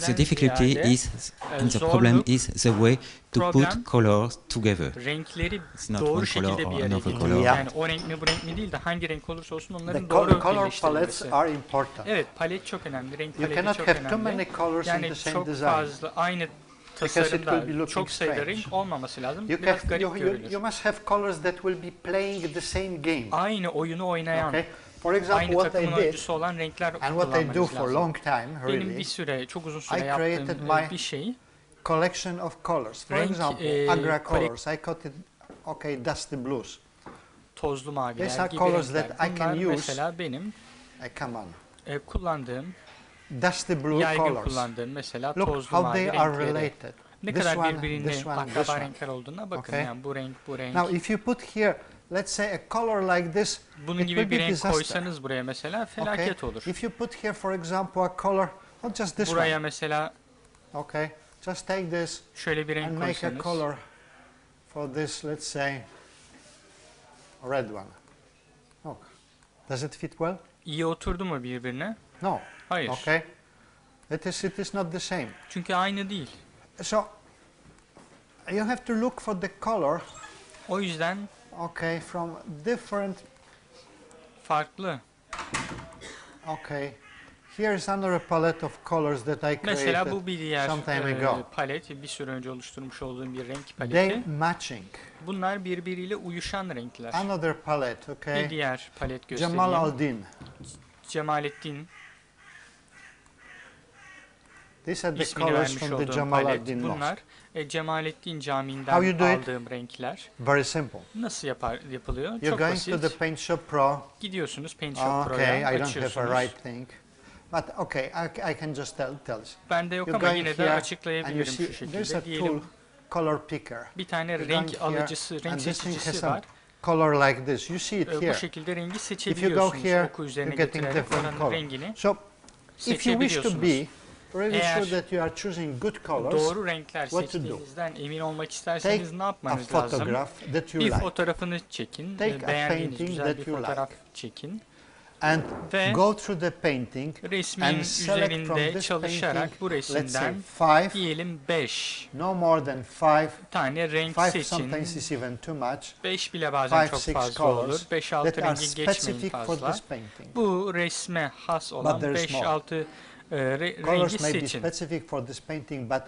The difficulty is and the problem is the way to put colors together. Renkleri doğru şekilde bir araya getiriyor. Yani o renk mi bu renk mi değil de hangi renk olursa olsun onların doğru birleştirilmesi. Evet, palet çok önemli. Renk paleti çok önemli. Yani çok fazla aynı tasarımda çok sayıda renk olmaması lazım. Biraz garip görünür. Aynı oyunu oynayan, aynı takımın oyuncusu olan renkler kullanmanız lazım. Benim bir süre, çok uzun süre yaptığım bir şey. Collection of colors. For example, agra colors. I call it dusty blues. Tozlu maviler gibi renkler. Bunlar mesela benim kullandığım dusty blue yaygın kullandığım mesela tozlu mavi renkleri. Ne kadar birbirine akraba renkler olduğuna bakın. Yani bu renk, bu renk. Now if you put here, let's say a color like this, bunun gibi bir renk koysanız buraya mesela felaket olur. If you put here for example a color, not just this buraya mesela just take this şöyle bir renk and make a color for this, let's say red one. Okay. Does it fit well? İyi oturdu mu birbirine? No. Hayır. Okay. It is not the same. Çünkü aynı değil. So you have to look for the color. O yüzden from different farklı. Here is another palette of colors that I created mesela bu bir diğer palet, bir süre önce oluşturmuş olduğum bir renk paleti. They matching. Bunlar birbiriyle uyuşan renkler. Another palette, bir diğer palet göstereyim. Cemalettin. These are the colors from the Cemalettin Mosque. Bunlar Cemalettin Camii'nden aldığım renkler. Very simple. Nasıl yapılıyor? Çok basit. You're going to the Paint Shop Pro. Gidiyorsunuz Paint Shop Pro'ya, I don't have a right thing. But I can just tell you. Bende yok ama yine de açıklayabilirim şu şekilde. Diyelim color picker. Bir tane renk alıcısı, renk seçicisi var. Color like this. You see it here. Bu şekilde rengi seçebiliyorsunuz. Oku üzerine getirerek oranın rengini seçebiliyorsunuz. Doğru renkler seçtiğinizden emin olmak isterseniz ne yapmanız lazım? Bir fotoğrafını çekin, beğendiğiniz güzel bir fotoğraf çekin ve go through the painting resmin üzerinde çalışarak bu resimden diyelim 5 tane renk seçin. 5 bile bazen çok fazla olur. 5-6 rengi geçmeyin fazla. Bu resme has olan 5-6 rengi seçin.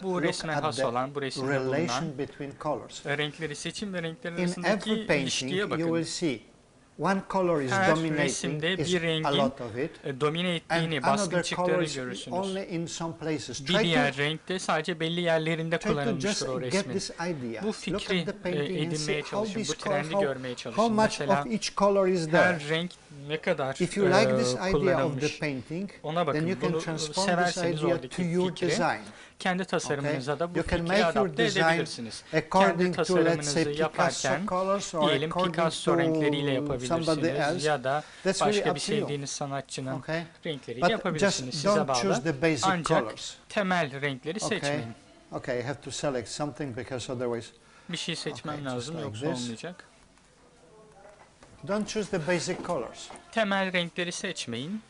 Bu resme has olan, bu resimde bulunan renkleri seçin ve renklerin arasındaki ilişkiye bakın. Her resimde bir rengin domine ettiğini, baskın çıktığını görürsünüz. Bir diğer renkte sadece belli yerlerinde kullanılmıştır o resmin. Bu fikri edinmeye çalışın, bu trendi görmeye çalışın. Mesela her renk ne kadar kullanılmış, ona bakın. Bunu severseniz oradaki fikri, kendi tasarımınıza da bu fikri adapte edebilirsiniz. Kendi tasarımınızı yaparken diyelim Picasso renkleriyle yapabilirsiniz ya da başka bir sevdiğiniz sanatçının renkleriyle yapabilirsiniz. Size bağlı. Ancak temel renkleri seçmeyin. Bir şey seçmem lazım, yoksa olmayacak. Don't choose the basic colors. Temel renkleri seçmeyin.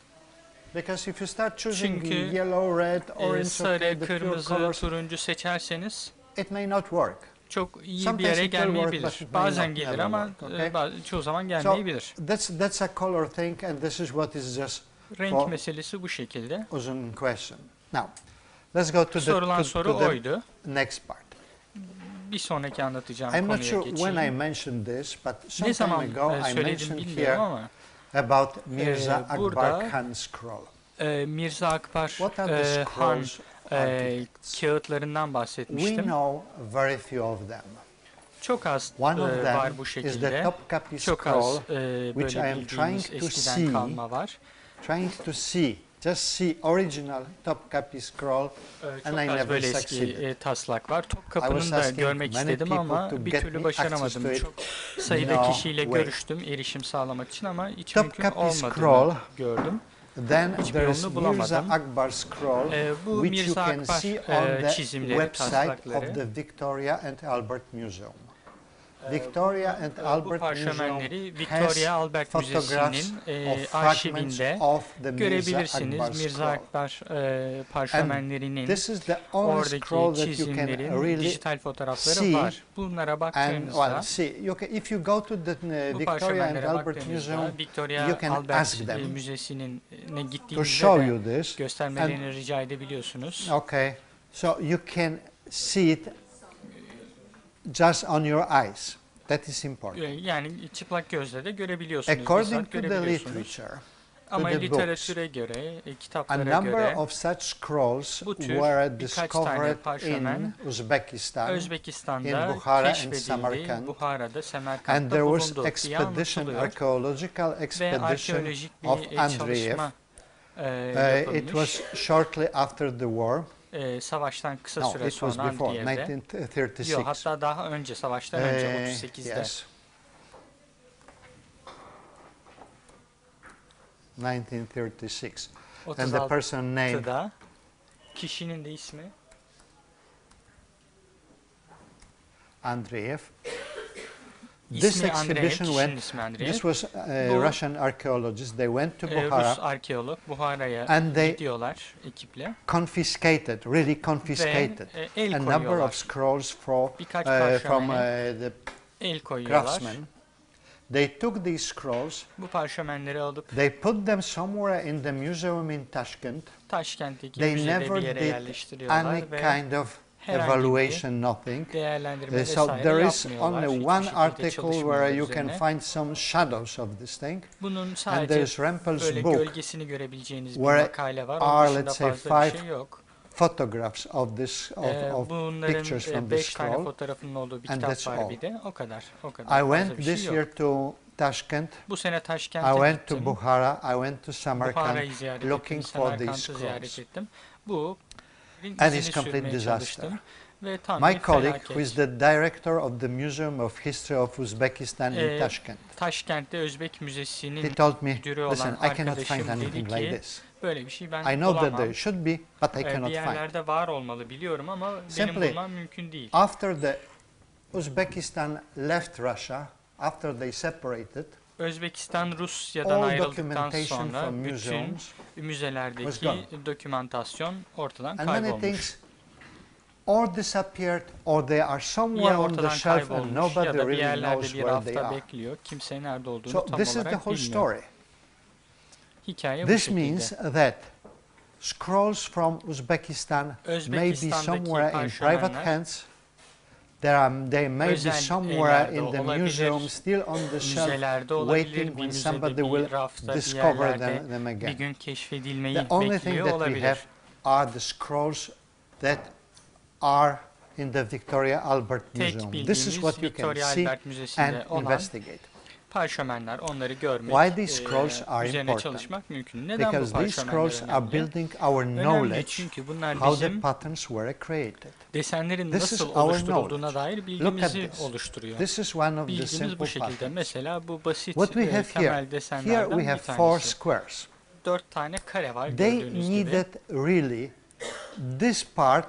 Because if you start choosing Çünkü yellow, red, orange, sarı, kırmızı, turuncu seçerseniz it may not work. Çok iyi bir yere gelmeyebilir. Bazen gelir ama çoğu zaman gelmeyebilir. That's a color thing, and this is what is just renk meselesi bu şekilde. Question. Now, let's go to sorulan soru oydu. Next part. Bir sonraki anlatacağım I'm konuya not sure geçeyim. when I mentioned this, but Ne some zaman time ago I söyledim mentioned bilmiyorum here ama about Mirza Akbar Khan's scroll. Mirza Akbar What are the Han scrolls kağıtlarından We bahsetmiştim. know very few of them. Çok az One of them var bu is the şekilde. Topkapi Çok az scroll, which I böyle am bildiğimiz trying to eskiden kalma var. just see original Topkapi scroll, Çok and I az never böyle succeeded. eski taslak var. Topkapı'nın da görmek istedim ama bir türlü başaramadım. Çok sayıda kişiyle görüştüm erişim sağlamak için ama hiç mümkün olmadığını gördüm. Then hiçbir yolunu bulamadım. Bu Mirza Akbar çizimleri, taslakları. Victoria and Albert Museum. Victoria and Albert parşömenleri Victoria Albert Müzesi'nin arşivinde görebilirsiniz. Mirza Akbar parşömenlerinin oradaki çizimlerin dijital fotoğrafları var. Bunlara baktığınızda bu parşömenlere baktığınızda Victoria Albert Müzesi'nin gittiğinizde de göstermelerini rica edebiliyorsunuz. Okay, so you can see it just on your eyes. That is important. Yani çıplak gözle de görebiliyorsunuz. According to the literature, ama literatüre göre, kitaplara göre a number of such scrolls were discovered in Uzbekistan, Özbekistan'da in Bukhara and keşfedildi, Samarkand, Buhara'da, and Semerkant'ta there was bulundu. archaeological expedition of Andreev. It was shortly after the war. Savaştan kısa süre sonra Andriyev'de. Yok, hatta daha önce, savaştan önce 38'de. Yes. 1936. And the person name. Kişinin de ismi Andreev. This exhibition this was Russian archaeologists. They went to Bukhara. Rus arkeolog Buhara'ya gidiyorlar ekiple. Really confiscated a number of scrolls from the craftsmen. They took these scrolls. Bu parşömenleri alıp they put them somewhere in the museum in Tashkent. Taşkent'teki müzede bir yere yerleştiriyorlar any kind of evaluation, nothing. So there is only one article where you can find some shadows of this thing. And there is Rempel's book where are, let's say, 5 photographs of this of pictures from the scroll. And that's all. I went this year to Tashkent. I went to Bukhara. I went to Samarkand looking for these scrolls. And it's complete disaster. My colleague, who is the director of the Museum of History of Uzbekistan in Tashkent, he told me, listen, I cannot find anything like this. I know that there should be, but I cannot find. Simply, after the Uzbekistan left Russia, after they separated, Özbekistan Rusya'dan ayrıldıktan sonra bütün müzelerdeki dokümantasyon ortadan kaybolmuş. Or disappeared, or they are somewhere on the shelf and nobody really knows where they are. Bekliyor. Kimse nerede olduğunu So tam this is the olarak whole bilmiyor. story. Hikaye bu This şekilde. means that scrolls from Uzbekistan may be somewhere in private hands. They may be somewhere in the museum, still on the shelf, waiting when somebody will discover them again. The only thing that we have are the scrolls that are in the Victoria Albert Museum. This is what you can see and investigate. Parşömenler, onları görmek, Why these scrolls are üzerine important? çalışmak mümkün. Neden Because bu these scrolls parşömenler are building our knowledge çünkü bunlar how the bizim patterns were created. desenlerin This is nasıl our oluşturulduğuna knowledge. dair Look at bilgimizi this. oluşturuyor. This is one of the Bilgimiz simple bu şekilde. patterns. Mesela bu basit What we have temel here desenlerden we bir have 4 tanesi. squares. 4 tane kare var They gördüğünüz gibi. needed really this part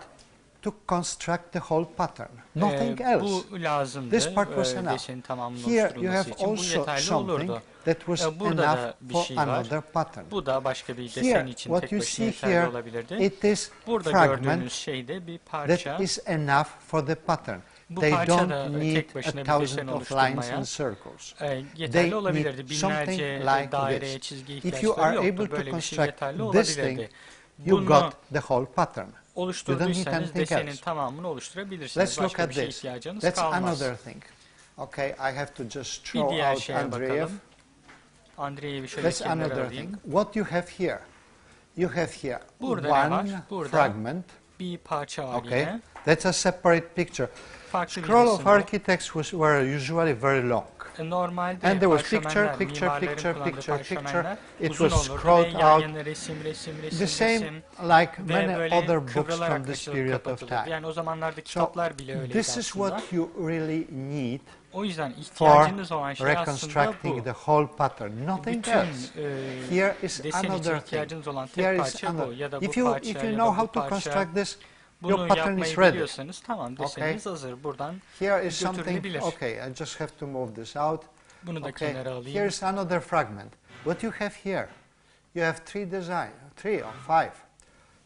to construct the whole pattern. Nothing else. Bu lazımdı. This part was enough. Desenin tamamının Here you oluşturulması have için bu also yeterli something olurdu. that was Burada enough da bir for şey var. another pattern. Bu da başka bir desen Here, için what tek you başına see yeterli here, olabilirdi. it is Burada gördüğünüz fragment şey de bir parça. that is enough for the pattern. Bu They parça don't da need tek başına a bir desen thousand of lines oluşturmaya and circles. yeterli They olabilirdi. need something Binlerce like daireye, this. çizgiye If you ihtiyaçları are able yoktu. to Böyle bir şey construct yeterli this thing, olabilirdi. you Bunu got the whole pattern. oluşturduysanız desenin else. tamamını oluşturabilirsiniz. Let's look Başka at bir şeye this. ihtiyacınız That's kalmaz. another thing. Okay, I have to just Bir throw diğer out şeye Andreev. bakalım. Andreev'i bir şöyle That's kenara another alayım. thing. What you have here? You have here Burada ne var? one Burada fragment. bir parça var Okay, yine. that's a separate picture. Farklı bir Scroll of resim bu. architects were usually very long. Normalde And there was parşömenler, picture, mimarların picture, kullandığı picture, picture. parşömenler It uzun was olurdu scrolled ve yan out. yana resim, The same like ve many böyle other books from kıvrılarak this açılıp period of kapatılırdı. time. Yani o zamanlarda So kitaplar bile öyleydi this is aslında. what you really need O yüzden for ihtiyacınız olan şey aslında reconstructing bu. the whole pattern. Nothing Bütün else. Here is desen için another thing. ihtiyacınız olan Here tek is parça bu. another. Ya da bu If you parça know ya da how bu to parça. construct this, Bunu your pattern yapmayı is ready. biliyorsanız tamam deseniniz hazır. Buradan Here is something. götürülebilir. Okay, I just have to move this out. Bunu da Okay, kenara alayım. here is another fragment. What you have here, you have three or five.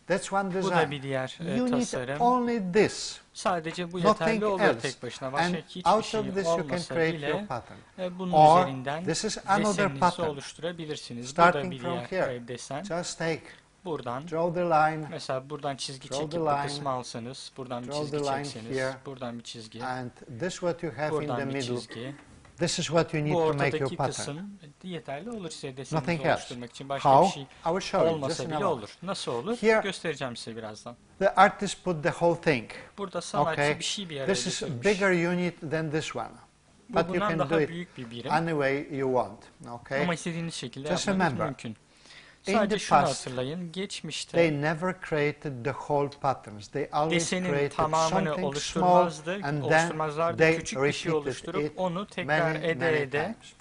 That's one Bu da design. bir diğer You need tasarım. only this. Sadece bu Nothing yeterli olur else. tek başına. Başka And hiçbir out şey of this you can olmasa create your bile pattern. bunun Or üzerinden this is another deseninizi pattern. oluşturabilirsiniz. Bu da Starting bir from diğer here. desen. Just take, Buradan draw the line, mesela buradan çizgi Draw çekip the bu line. kısmı alsanız, buradan bir Draw çizgi the line çekseniz, here. buradan bir çizgi, and this what you have in the buradan bir middle. çizgi. This is what you need Bu to make your ortadaki pattern. kısım yeterli olur size Nothing deseninizi else. oluşturmak için. Başka How? bir şey I will show you just olmasa in bile a moment. olur. Nasıl olur? Here- Göstereceğim size birazdan. The artist put the whole thing. Burada sanatçı Okay, bir şey bir araya this is a getirmiş. bigger unit than this one, Bu but you bundan can daha do it büyük bir birim. any way you want. Okay. Ama istediğiniz şekilde Just yapmanız remember, mümkün. in Sadece the şunu past, hatırlayın. Geçmişte They never created the whole patterns. They always desenin created tamamını something small oluşturmazdı. and then Oluşturmazlardı. they Küçük bir şey repeated oluşturup it onu tekrar many, ede many ede times.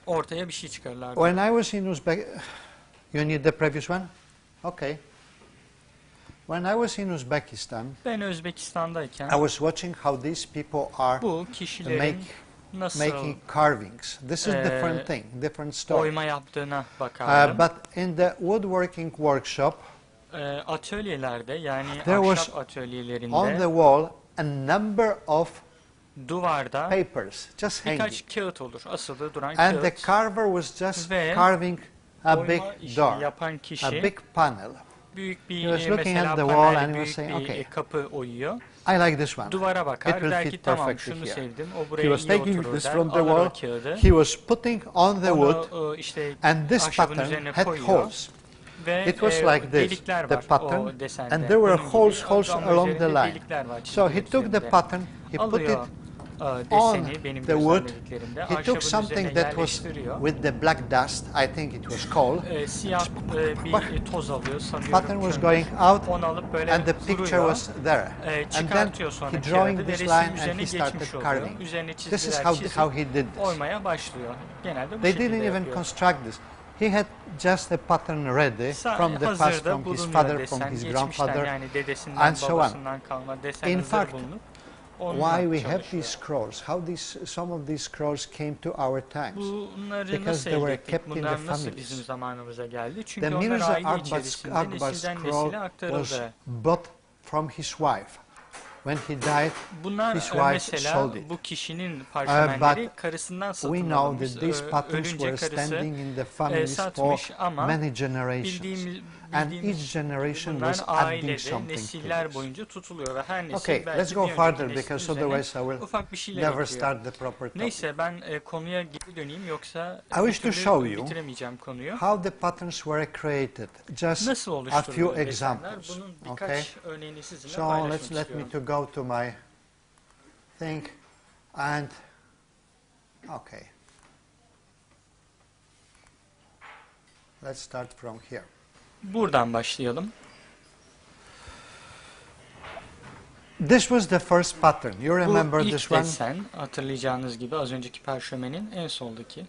ortaya bir şey çıkarırlardı. When I was in Uzbek, you need the previous one? Okay. When I was in Uzbekistan, Ben Özbekistan'dayken I was watching how these people are bu kişilerin nasıl making carvings. This is different thing, different story. oyma yaptığına bakardım. But in the woodworking workshop, Atölyelerde yani There was ahşap atölyelerinde on the wall a number of duvarda papers just hanging. birkaç kağıt olur. Asılı duran And the kağıt. carver was just Ve carving a oyma big işini door, yapan a kişi big panel. büyük He was bir looking mesela at the wall panel, and he büyük was saying, bir okay, kapı oyuyor. I like this one. Duvara It bakar, will der ki fit tamam perfectly şunu here. sevdim, o He buraya was iyi taking oturur this der, from the alır wall. o kağıdı. He was putting on the wood, Onu işte and this ahşabın pattern üzerine had koyuyor. holes. Ve It was like this, delikler the var pattern, o desende. and there were Bunun gibi holes ama along the üzerinde line. delikler var, So he çizgiler took the üzerinde. pattern, he put it Alıyor on deseni benim the wood. gözlemlediklerimde He took ahşabın something üzerine that was yerleştiriyor. with the black dust, I think it was coal. Siyah bir toz alıyor sanıyorum. Pattern was kömür. going out, Onu alıp böyle and the picture vuruyor. was there. And then Çıkartıyor sonra he drawing kağıdı ve this resim line and üzerine he started geçmiş oluyor. carving. Üzerine This is çizgiler how çizip he did this. oymaya başlıyor. Genelde bu They şekilde didn't even yapıyor. construct this. He had just a pattern ready from the past, Hazırda from his bulunuyor father, desen, from his geçmişten grandfather. yani dedesinden and so on. babasından kalma desen In hazır fact, bulunup why we have these scrolls, how some of these scrolls came to our times. Bunları nasıl elde ettik? Bunlar nasıl bizim zamanımıza geldi? Çünkü onlar aile içerisinde nesilden nesile aktarıldı. Bought from his wife. When he died, bunlar his wife mesela sold it. Bu kişinin parşömenleri karısından satın we know alınmış. that these patterns were standing in the families satmış for many generations. And each generation was adding something nesiller to this. boyunca tutuluyor ve her nesil Okay, let's go further because otherwise I will never start the proper topic. Neyse ben konuya geri döneyim yoksa I wish to show you bitiremeyeceğim konuyu. how the patterns were created. Just a few examples. Bunun birkaç örneğini sizinle So paylaşmak let istiyorum. me to go to my thing and okay. Let's start from here. Buradan başlayalım. This was the first pattern. You remember Bu this ilk one? desen, hatırlayacağınız gibi az önceki parşömenin en soldaki.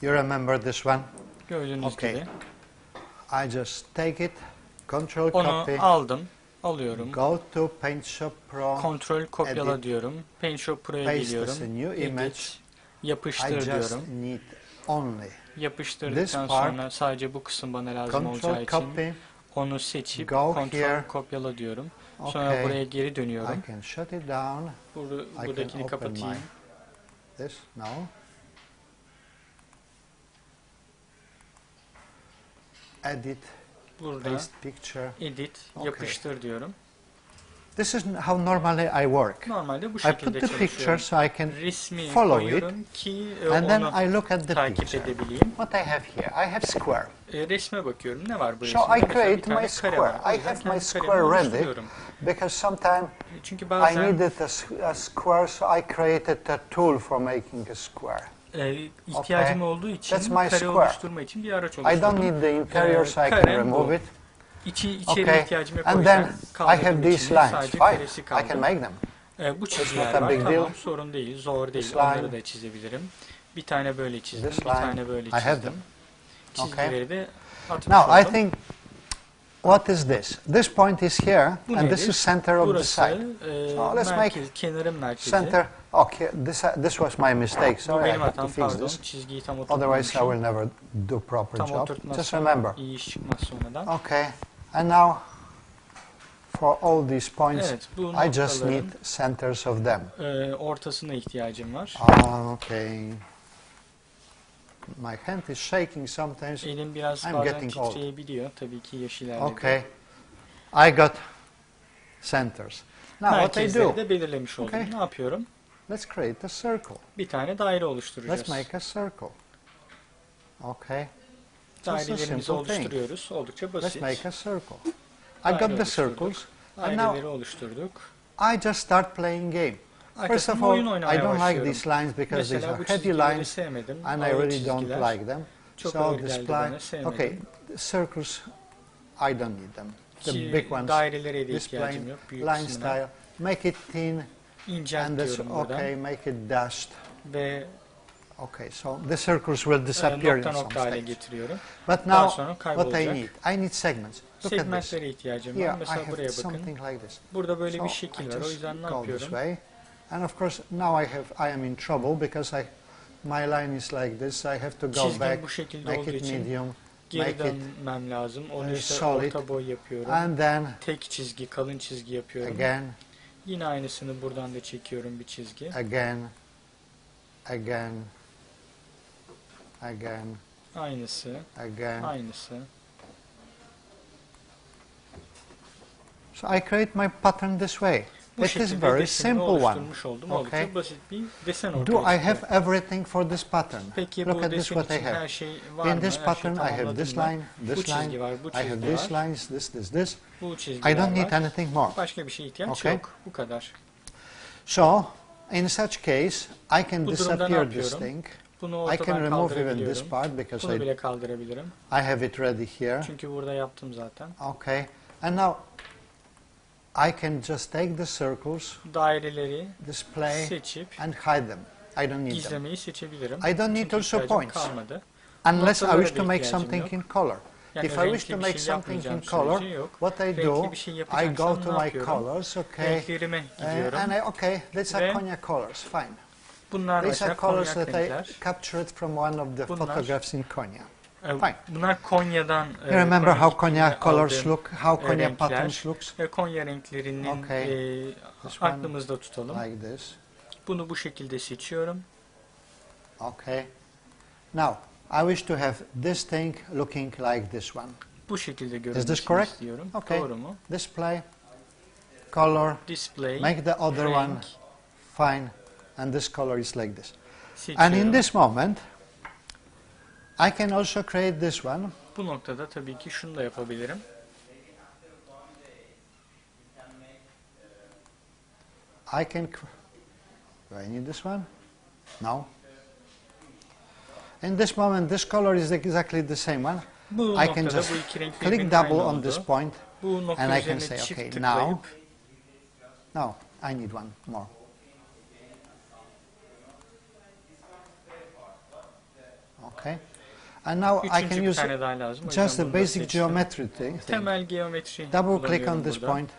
You remember this one? Gördüğünüz gibi. I just take it, control Onu copy. alıyorum. Go to Paint Pro. Kontrol kopyala edit, diyorum. Paint Pro'ya geliyorum. Edit, yapıştır diyorum. Need only yapıştırdıktan sonra sadece bu kısım bana lazım olacağı için onu seçip kontrol kopyala diyorum. Sonra buraya geri dönüyorum. Buradakini kapatayım. Edit, burada paste picture. Edit, yapıştır diyorum. This is how normally I work. Normalde bu I şekilde put the picture so I can resmi follow it, ki and then I look at the takip picture. edebileyim. What I have here? I have square. Resme bakıyorum. Ne var bu So resimde? I create my square. I have my square ready because sometimes I needed a square, so I created a tool for making a square. İhtiyacım olduğu için kare oluşturma için bir araç oluşturdum. I don't need the interior, so I can remove it. İçeri ihtiyacım yok. And then I have these lines. Fine, I can make them. Bu çizgiler var. Tamam, sorun değil, zor değil. Onları da çizebilirim. Bir tane böyle çizdim, bir tane böyle çizdim. Çizgileri de atmış oldum. Now I think, what is this? This point is here, and this is center of the side. So let's make kenarın merkezi. center. Okay, this was my mistake. Sorry, I have to fix this. Çizgiyi tam Otherwise, I will never do proper job. Just remember. İyi iş çıkmaz sonradan. Okay, and now for all these points, I just need centers of them. Ortasına ihtiyacım var. Okay. My hand is shaking sometimes. Elim biraz bazen titreyebiliyor. Tabii ki yaş ilerledi. Okay. I got centers. Now what I do? De belirlemiş oldum. Ne yapıyorum? Let's create a circle. Bir tane daire oluşturacağız. Let's make a circle. Okay. Dairelerimizi oluşturuyoruz. Oldukça basit. Let's make a circle. I got the circles. Daireleri oluşturduk. I just start playing game. First of all, I don't like these lines because these are heavy lines and I really don't like them. So this line, okay, circles, I don't need them. The big ones, this line style, make it thin, and this, okay, make it dashed. Okay, so the circles will disappear in some stage. But now, what I need segments. Look at this. Here, I have something like this. Burada böyle bir şekil var. O yüzden ne yapıyorum? And of course, now I am in trouble because my line is like this. I have to go back, make it medium, make it solid, and then tek çizgi, kalın çizgi yapıyorum. Again, yine aynısını buradan da çekiyorum bir çizgi. Again. Aynısı. Aynısı. So I create my pattern this way. It is a very simple one. Okay. Do I have everything for this pattern? Look at this what I have. In this pattern I have this line, I have these lines, this. I don't need anything more. Okay. So, in such case, I can disappear this thing. I can remove even this part because I have it ready here. Okay. And now I can just take the circles, display, and hide them. I don't need them. I don't need also points, unless I wish to make something in color. Yani if I wish to make something in color, what I do, I go to my colors, okay, and these are Konya colors, fine. These are colors that I captured from one of the photographs in Konya. Fine. Bunlar Konya'dan you remember how Konya colors look, how Konya patterns looks? Konya renklerinin aklımızda tutalım. Like this. Bunu bu şekilde seçiyorum. Okay. Now, I wish to have this thing looking like this one. Bu şekilde görünmesini istiyorum. Okay. Doğru mu? Display, color, display, make the other renk. one fine, and this color is like this. Seçiyorum. And in this moment, I can also create this one. Bu noktada tabii ki şunu da yapabilirim. I can. Do I need this one? No. In this moment, this color is exactly the same one. I can just click double on this point, and I can say, okay, now, I need one more. Okay. And now I can use just the basic geometry thing. Double click on this point,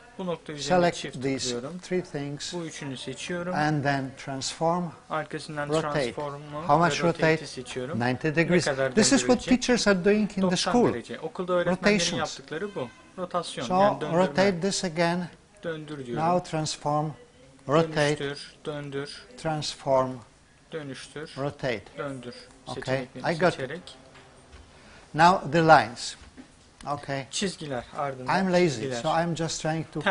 select these three things, and then transform, rotate. How much rotate? 90 degrees. This is what teachers are doing in the school. Rotations. So rotate this again. Now transform, rotate, transform, rotate. Okay, I got it. Now the lines. Okay. Çizgiler ardından I'm lazy, çizgiler. so I'm just trying to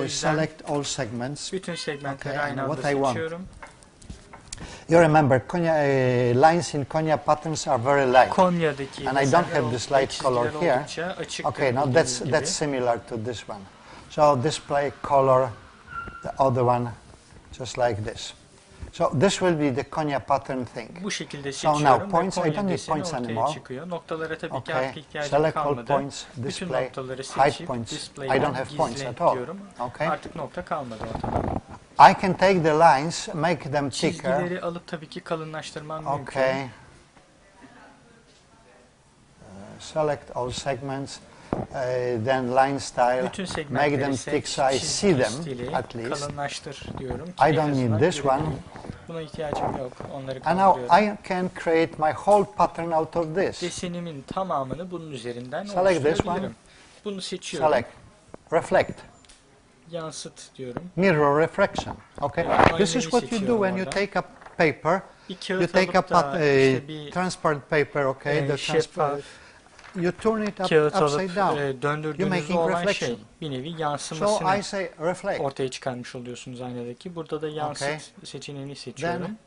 select all segments. Bütün segmentleri aynı anda seçiyorum. You remember, Konya, lines in Konya patterns are very light. Konya'daki and I don't have this light color here. Okay, now that's similar to this one. So display color, the other one, just like this. So this will be the Konya pattern thing. Bu şekilde so now points, I don't need points anymore. Çıkıyor. Noktalara tabii ki artık ihtiyacım kalmadı. Select all points, display, hide points. I don't have points at all. Okay. Artık nokta kalmadı ortada. I can take the lines, make them thicker. Çizgileri alıp tabii ki kalınlaştırmam mümkün. Okay. Select all segments. Then line style, make them thick so I see them at least. I don't need this one. Buna ihtiyacım yok. Onları and now I can create my whole pattern out of this. Desenimin tamamını bunun üzerinden oluşturabilirim. Bunu seçiyorum. Select, reflect. Yansıt diyorum. Mirror reflection. Okay. This is what you do when you take a paper. You take a transparent paper. Okay. The transparent. You turn it upside down. Döndürdüğünüz olan şey bir nevi yansımasını so ortaya çıkarmış oluyorsunuz aynadaki. Burada da yansıt seçeneğini seçiyorum. Then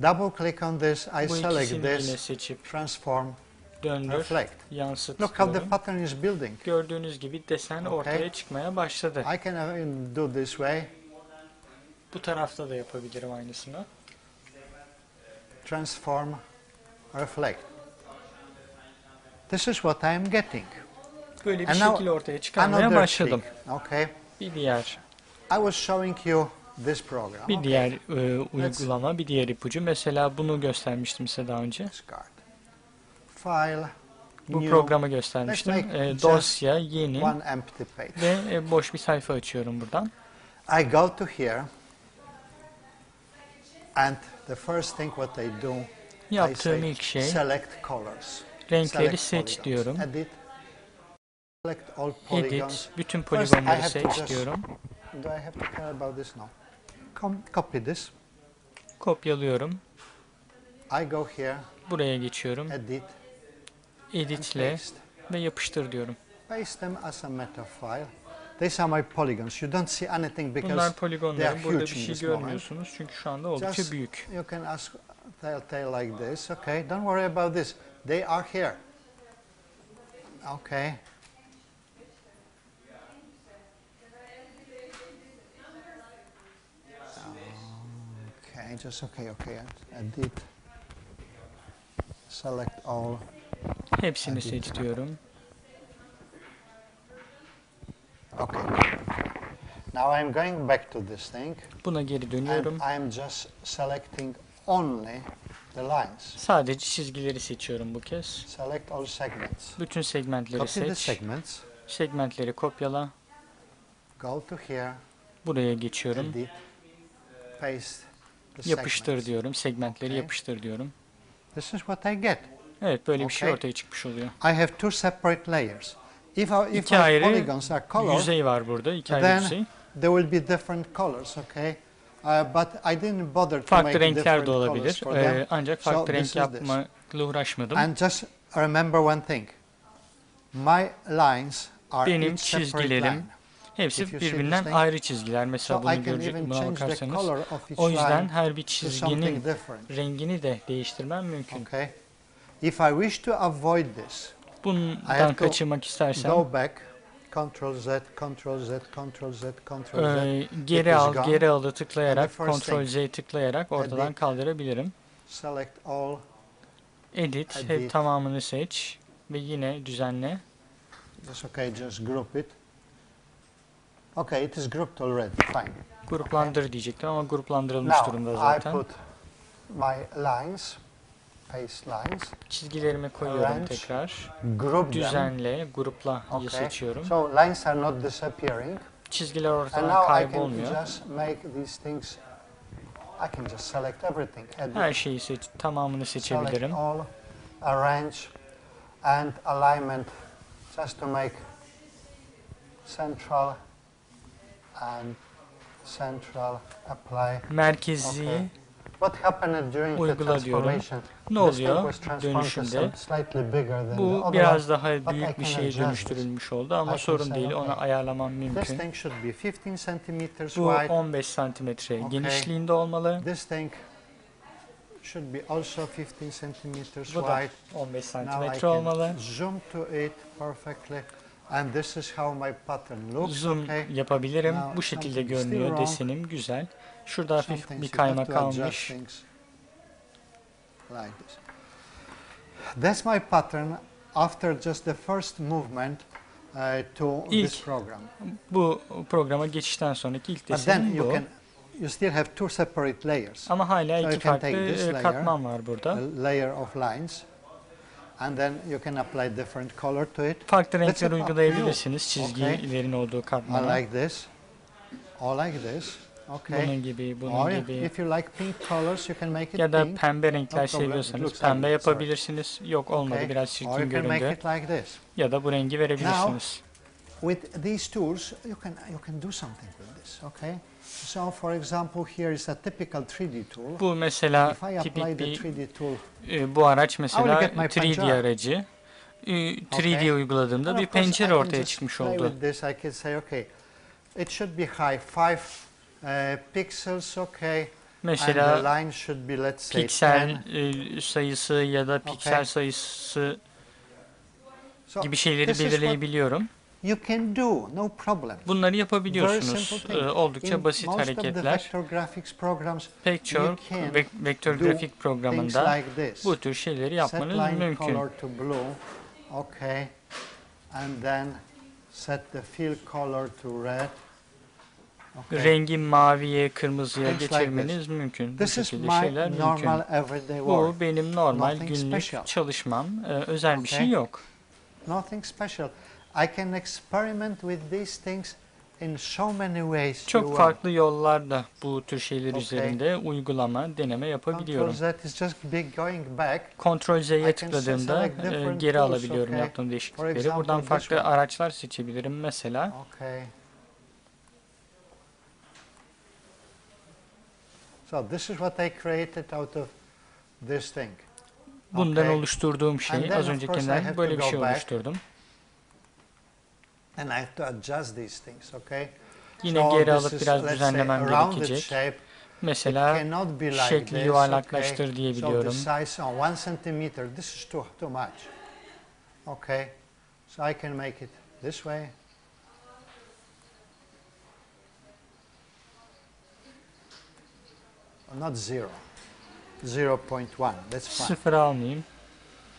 double click on this. I select this. Seçip transform. Döndür, reflect. Yansıt. Look how the pattern is building. Gördüğünüz gibi desen ortaya çıkmaya başladı. I can do this way. Bu tarafta da yapabilirim aynısını. Transform, reflect. This is what I am getting. Böyle bir şekil ortaya çıkarmaya başladım. Okay. Bir diğer. I was showing you this program. Bir diğer uygulama, bir diğer ipucu. Mesela bunu göstermiştim size daha önce. File. Bu programı göstermiştim. Dosya, yeni ve boş bir sayfa açıyorum buradan. I go to here and the first thing what I do, yaptığım ilk şey select colors. Renkleri seç diyorum. Edit, bütün poligonları seç diyorum. Do I have to care about this? No. Copy this. Kopyalıyorum. I go here. Buraya geçiyorum. Editle ve yapıştır diyorum. Paste them as a meta file. These are my polygons. You don't see anything because bunlar poligonlar. Burada bir şey görmüyorsunuz çünkü şu anda oldukça büyük. You can ask telltale like this. Okay, don't worry about this. They are here. Okay. Okay, just okay. Edit. Select all. Hepsini seç diyorum. Okay. Now I'm going back to this thing. Buna geri dönüyorum. And I'm just selecting only the lines. Sadece çizgileri seçiyorum bu kez. Select all segments. Bütün segmentleri Copy the seç. segments. Segmentleri kopyala. Go to here. Buraya geçiyorum. Edit. Paste the Yapıştır segments. diyorum. Segmentleri Okay. yapıştır diyorum. This is what I get. Evet, böyle bir şey Okay. ortaya çıkmış oluyor. I have two separate layers. If İki my ayrı polygons are colored, yüzey var burada. İki ayrı then yüzey. there will be different colors, okay? But I didn't bother to Farklı make renkler different de colors olabilir. for them. Ancak So farklı this renk is this. yapmakla uğraşmadım. And just remember one thing. My lines are Benim each separate çizgilerim line. hepsi If you see birbirinden this thing, ayrı çizgiler. Mesela So bunu I can even buna change the bakarsanız. color of each O yüzden line her bir to something çizginin different. rengini de değiştirmem mümkün. Okay? If I wish to avoid this, I Bundan have to kaçınmak istersem go back, Ctrl Z, Ctrl Z, Ctrl Z, Ctrl Z. geri It is al, gone. geri alı tıklayarak, And the first Ctrl thing, Z tıklayarak ortadan edit. kaldırabilirim. Select all. Edit, hep Edit. tamamını seç ve yine düzenle. That's okay, just group it. Okay, it is grouped already, fine. Gruplandır diyecektim ama gruplandırılmış durumda Now, I zaten. put my lines, paste lines, Çizgilerimi koyuyorum arrange, tekrar. group them. Düzenle, grupla Okay. seçiyorum. So lines are not disappearing. Çizgiler And ortadan now I can kaybolmuyor. just make these things, I can just select everything. Edit, Her şeyi tamamını select seçebilirim. all, arrange, and alignment, just to make central and central apply. Merkezi Okay. What happened during the uygula diyorum. transformation? Ne This thing oluyor was transformed to dönüşünde? slightly bigger than the Bu other biraz one. daha But I büyük bir can şeye adjust dönüştürülmüş oldu ama I can sorun say, değil. Onu okay, ayarlamam This mümkün. thing should be 15 centimeters Bu wide. 15 santimetre Okay. genişliğinde olmalı. This thing should be also 15 centimeters Bu da wide. 15 Now I santimetre can olmalı. zoom to it perfectly. And this is how my pattern looks. Zoom Okay. yapabilirim. Now Bu şekilde something is still görünüyor. wrong. Desenim güzel. Şurada hafif Sometimes bir you have kayma to adjust kalmış. things like this. That's my pattern after just the first movement to this İlk program. Bu programa geçişten sonraki ilk But then desenim bu. you still have two separate layers. Ama hala So iki you can take farklı this layer, katman var burada. a layer of lines, and then you can apply different color to it. Farklı Let's renkler up to uygulayabilirsiniz you. çizgilerin olduğu I katmana. like this, or like this. Okay. Bunun gibi, Or bunun gibi. if you like pink colors, you can make it Ya da pink. pembe renkler No problem. It seviyorsanız looks pembe ugly, sorry. yapabilirsiniz. Yok olmadı, Okay. biraz Or çirkin you can make göründü. it like this. Ya da bu rengi verebilirsiniz. With these tools, you can do something with this. Okay. So, for example, here is a typical 3D tool. Bu mesela If I apply tipik the bir 3D tool, bu araç mesela get my 3D Panjara. aracı. 3D Okay. uyguladığımda and bir of course, pencere I can ortaya just çıkmış play oldu. with this. I can say, okay, it should be high, 5 pixels, okay. Mesela and the line should be, let's say, piksel 10. sayısı ya da piksel Okay. sayısı So gibi şeyleri this is what belirleyebiliyorum. you can do, no problem. Bunları Very yapabiliyorsunuz. simple thing. Oldukça In basit most of the hareketler. vector graphics programs, Pek çok can vektör do grafik things programında like this. bu tür şeyleri Set yapmanız line mümkün. color to blue, okay, and then set the fill color to red. Okay. Rengi maviye, kırmızıya Things like geçirmeniz mümkün. Bu This is şekilde my şeyler mümkün. normal everyday Bu work. benim normal Nothing günlük special. çalışmam. Özel bir şey Okay. yok. Nothing special. I can experiment with these things in so many ways. you Çok want. farklı yollarla bu tür şeyler Okay. üzerinde uygulama, deneme Control yapabiliyorum. Z is just going back. Ctrl Z'ye I can tıkladığımda select different geri tools, alabiliyorum okay. yaptığım For değişiklikleri. example, Buradan this farklı one. araçlar seçebilirim mesela. Okay. So this is what I created out of this thing. Bundan Okay. oluşturduğum And şey, then, az of course, I öncekinden have böyle to bir go şey back. oluşturdum. And I have to adjust these things, okay? Yine So geri this alıp is, biraz let's düzenlemem say, a rounded gerekecek. shape. It Mesela cannot be like şekli this, yuvarlaklaştır okay? So diyebiliyorum. the size on 1 centimeter, this is too much. Okay, so I can make it this way. Not 0, 0.1, that's fine. Sıfır almayayım.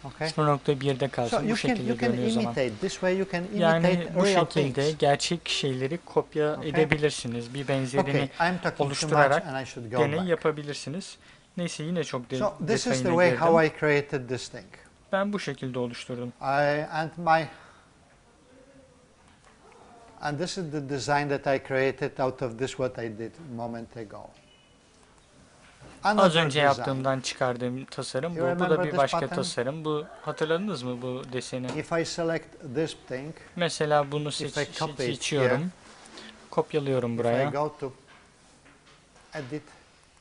Okay. 0.1'de So kalsın. Bu you şekilde can görünüyor o zaman. imitate this way. You can imitate Yani bu real şekilde things. gerçek şeyleri kopya Okay. edebilirsiniz. Bir benzerini Okay, I'm talking too much oluşturarak and I should go deney back. yapabilirsiniz. Neyse yine çok So this is the way how I created this thing. Ben bu şekilde oluşturdum. And this is the design that I created out of this what I did a moment ago. Az önce yaptığımdan çıkardığım tasarım bu. Bu da bir başka tasarım. Bu hatırladınız mı bu deseni? If I select this thing, mesela bunu seçiyorum. Kopyalıyorum buraya. If I go to edit,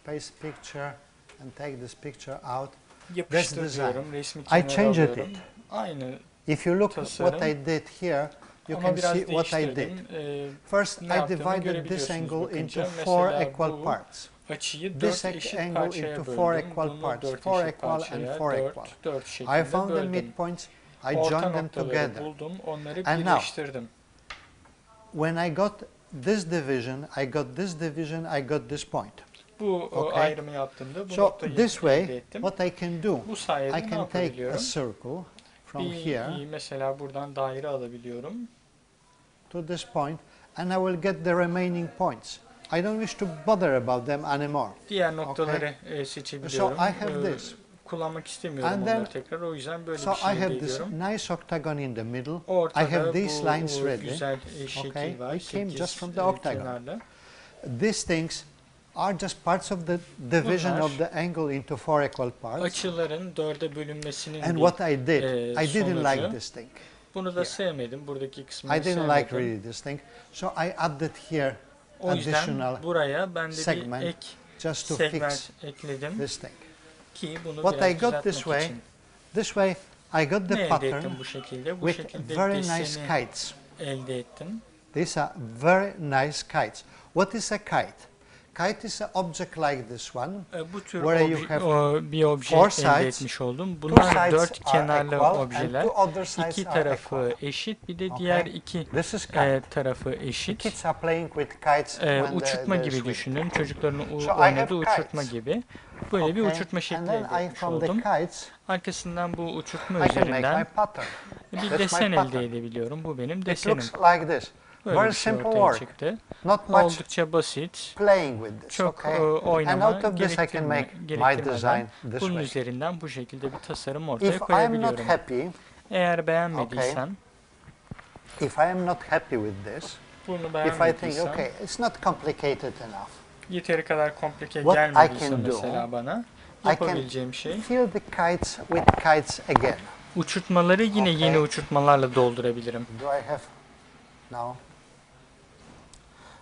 paste picture and take this picture out. Yapıştırıyorum. Resmi kenara I changed it. Aynı If you look what I did here, you can see what I did. First, I divided this angle into 4 equal parts. This angle into 4 equal parts, 4 equal and 4 equal. I found the midpoints, I joined them together. And now, when I got this division, I got this division, I got this point. Bu ayrımı yaptığımda bu so noktayı this way, elde ettim. what I can do, bu sayede I can take a circle from here mesela buradan daire alabiliyorum. To this point, and I will get the remaining points. I don't wish to bother about them anymore. Diğer noktaları seçebiliyorum. So I have this. Kullanmak istemiyorum onları tekrar. O yüzden böyle so bir şey I have ediyorum. this nice octagon in the middle. Ortada I have these lines ready. Güzel şekil var. It came just from the octagon. These things are just parts of the division of the angle into 4 equal parts. Açıların 4'e bölünmesinin and what I did, I didn't like this thing. Bunu da sevmedim. Buradaki kısmını I didn't like really this thing. So I added here o yüzden buraya ben de segment bir ek just to segment ekledim. This thing. Ki bunu what I got this way, I got the pattern bu şekilde with very nice kites. Elde ettim. These are very nice kites. What is a kite? Kite is an object like this one. Bu tür bir obje elde etmiş oldum. Bunlar 4 kenarlı objeler. İki tarafı eşit, bir de diğer iki tarafı eşit. Uçurtma gibi düşünün. Çocukların oynadığı uçurtma gibi. Böyle bir uçurtma şekli elde etmiş oldum. Arkasından bu uçurtma üzerinden bir desen elde edebiliyorum. Bu benim desenim. Böyle bir şey ortaya çıktı. Oldukça basit, çok oynama gerektirmeden bunun üzerinden bu şekilde bir tasarım ortaya koyabiliyorum. Eğer beğenmediysen, bunu beğenmediysen, yeteri kadar komplike gelmediyse mesela bana, yapabileceğim şey, uçurtmaları yine yeni uçurtmalarla doldurabilirim.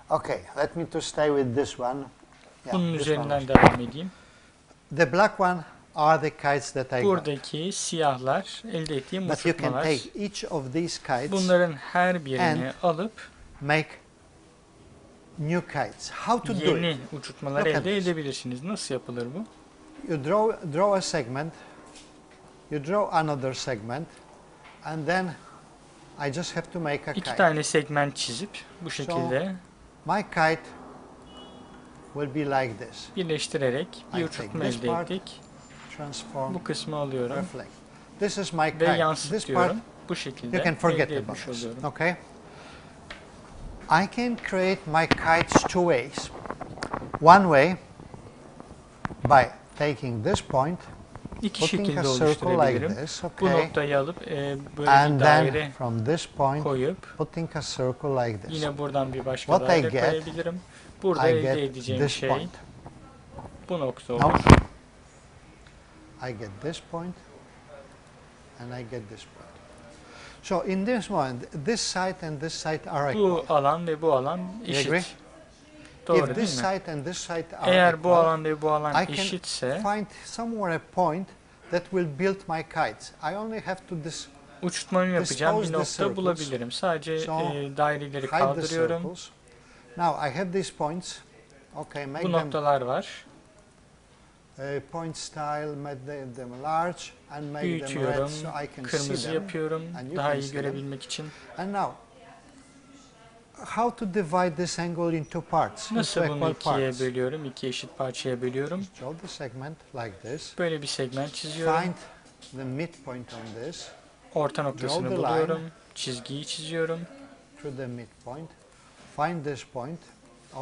Okay, let me to stay with this one. Bunun üzerinden devam edeyim. The black one are the kites that I got. Buradaki siyahlar elde ettiğim uçurtmalar. But you can take each of these kites. Bunların her birini alıp make new kites. How to do it? Yeni uçurtmalar elde edebilirsiniz. Nasıl yapılır bu? You draw a segment. You draw another segment, and then I just have to make a kite. İki tane segment çizip bu şekilde. My kite will be like this. Birleştirerek bir uçurtma elde ettik. Bu kısmı alıyorum This is my kite. Ve yansıtıyorum. Bu şekilde elde etmiş oluyorum. Okay. I can create my kites two ways. One way by taking this point, İki şekilde oluşturabilirim. Bu noktayı alıp böyle bir daire koyup yine buradan bir başka daire koyabilirim. Burada elde edeceğim şey bu nokta olur. I get this point and I get this point. So in this one, this side and this side are equal. Bu alan ve bu alan eşit. Doğru If this side and this side are eğer bu alan ve bu alan eşitse, I can find somewhere a point that will build my kites. I only have to uçurtmamı yapacağım bir nokta bulabilirim. Sadece daireleri kaldırıyorum. Now I have these points. Okay, make bu noktalar var. Point style, make them large and make büyütüyorum, them red so I can kırmızı see yapıyorum daha iyi görebilmek için. And now, how to divide this angle into parts? Nasıl bunu ikiye bölüyorum, iki eşit parçaya bölüyorum? Draw the segment like this. Böyle bir segment çiziyorum. Find the midpoint on this. Orta noktasını buluyorum, çizgiyi çiziyorum. Through the midpoint. Find this point.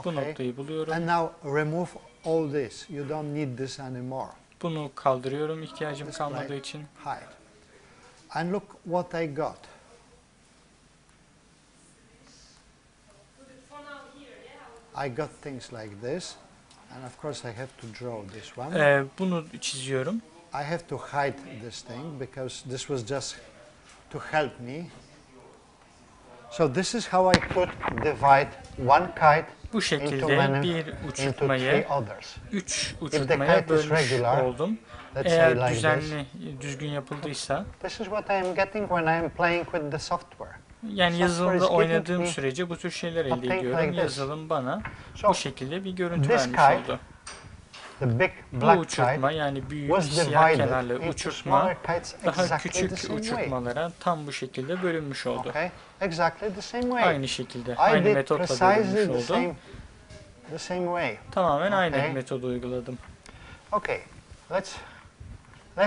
Bu noktayı buluyorum. And now remove all this. You don't need this anymore. Bunu kaldırıyorum ihtiyacım kalmadığı için. Hide. And look what I got. I got things like this, and of course I have to draw this one. Bunu çiziyorum. I have to hide this thing because this was just to help me. So this is how I could divide one kite bu şekilde bir uçurtmayı 3 uçurtmaya bölmüş oldum. Eğer düzgün yapıldıysa, yani yazılımda oynadığım sürece bu tür şeyler elde ediyorum. Yazılım bana bu şekilde bir görüntü vermiş oldu. Bu uçurtma, yani büyük siyah kenarlı uçurtma daha küçük uçurtmalara tam bu şekilde bölünmüş oldu. Aynı şekilde, aynı metotla bölünmüş oldu. Tamamen aynı metodu uyguladım. Okay, let's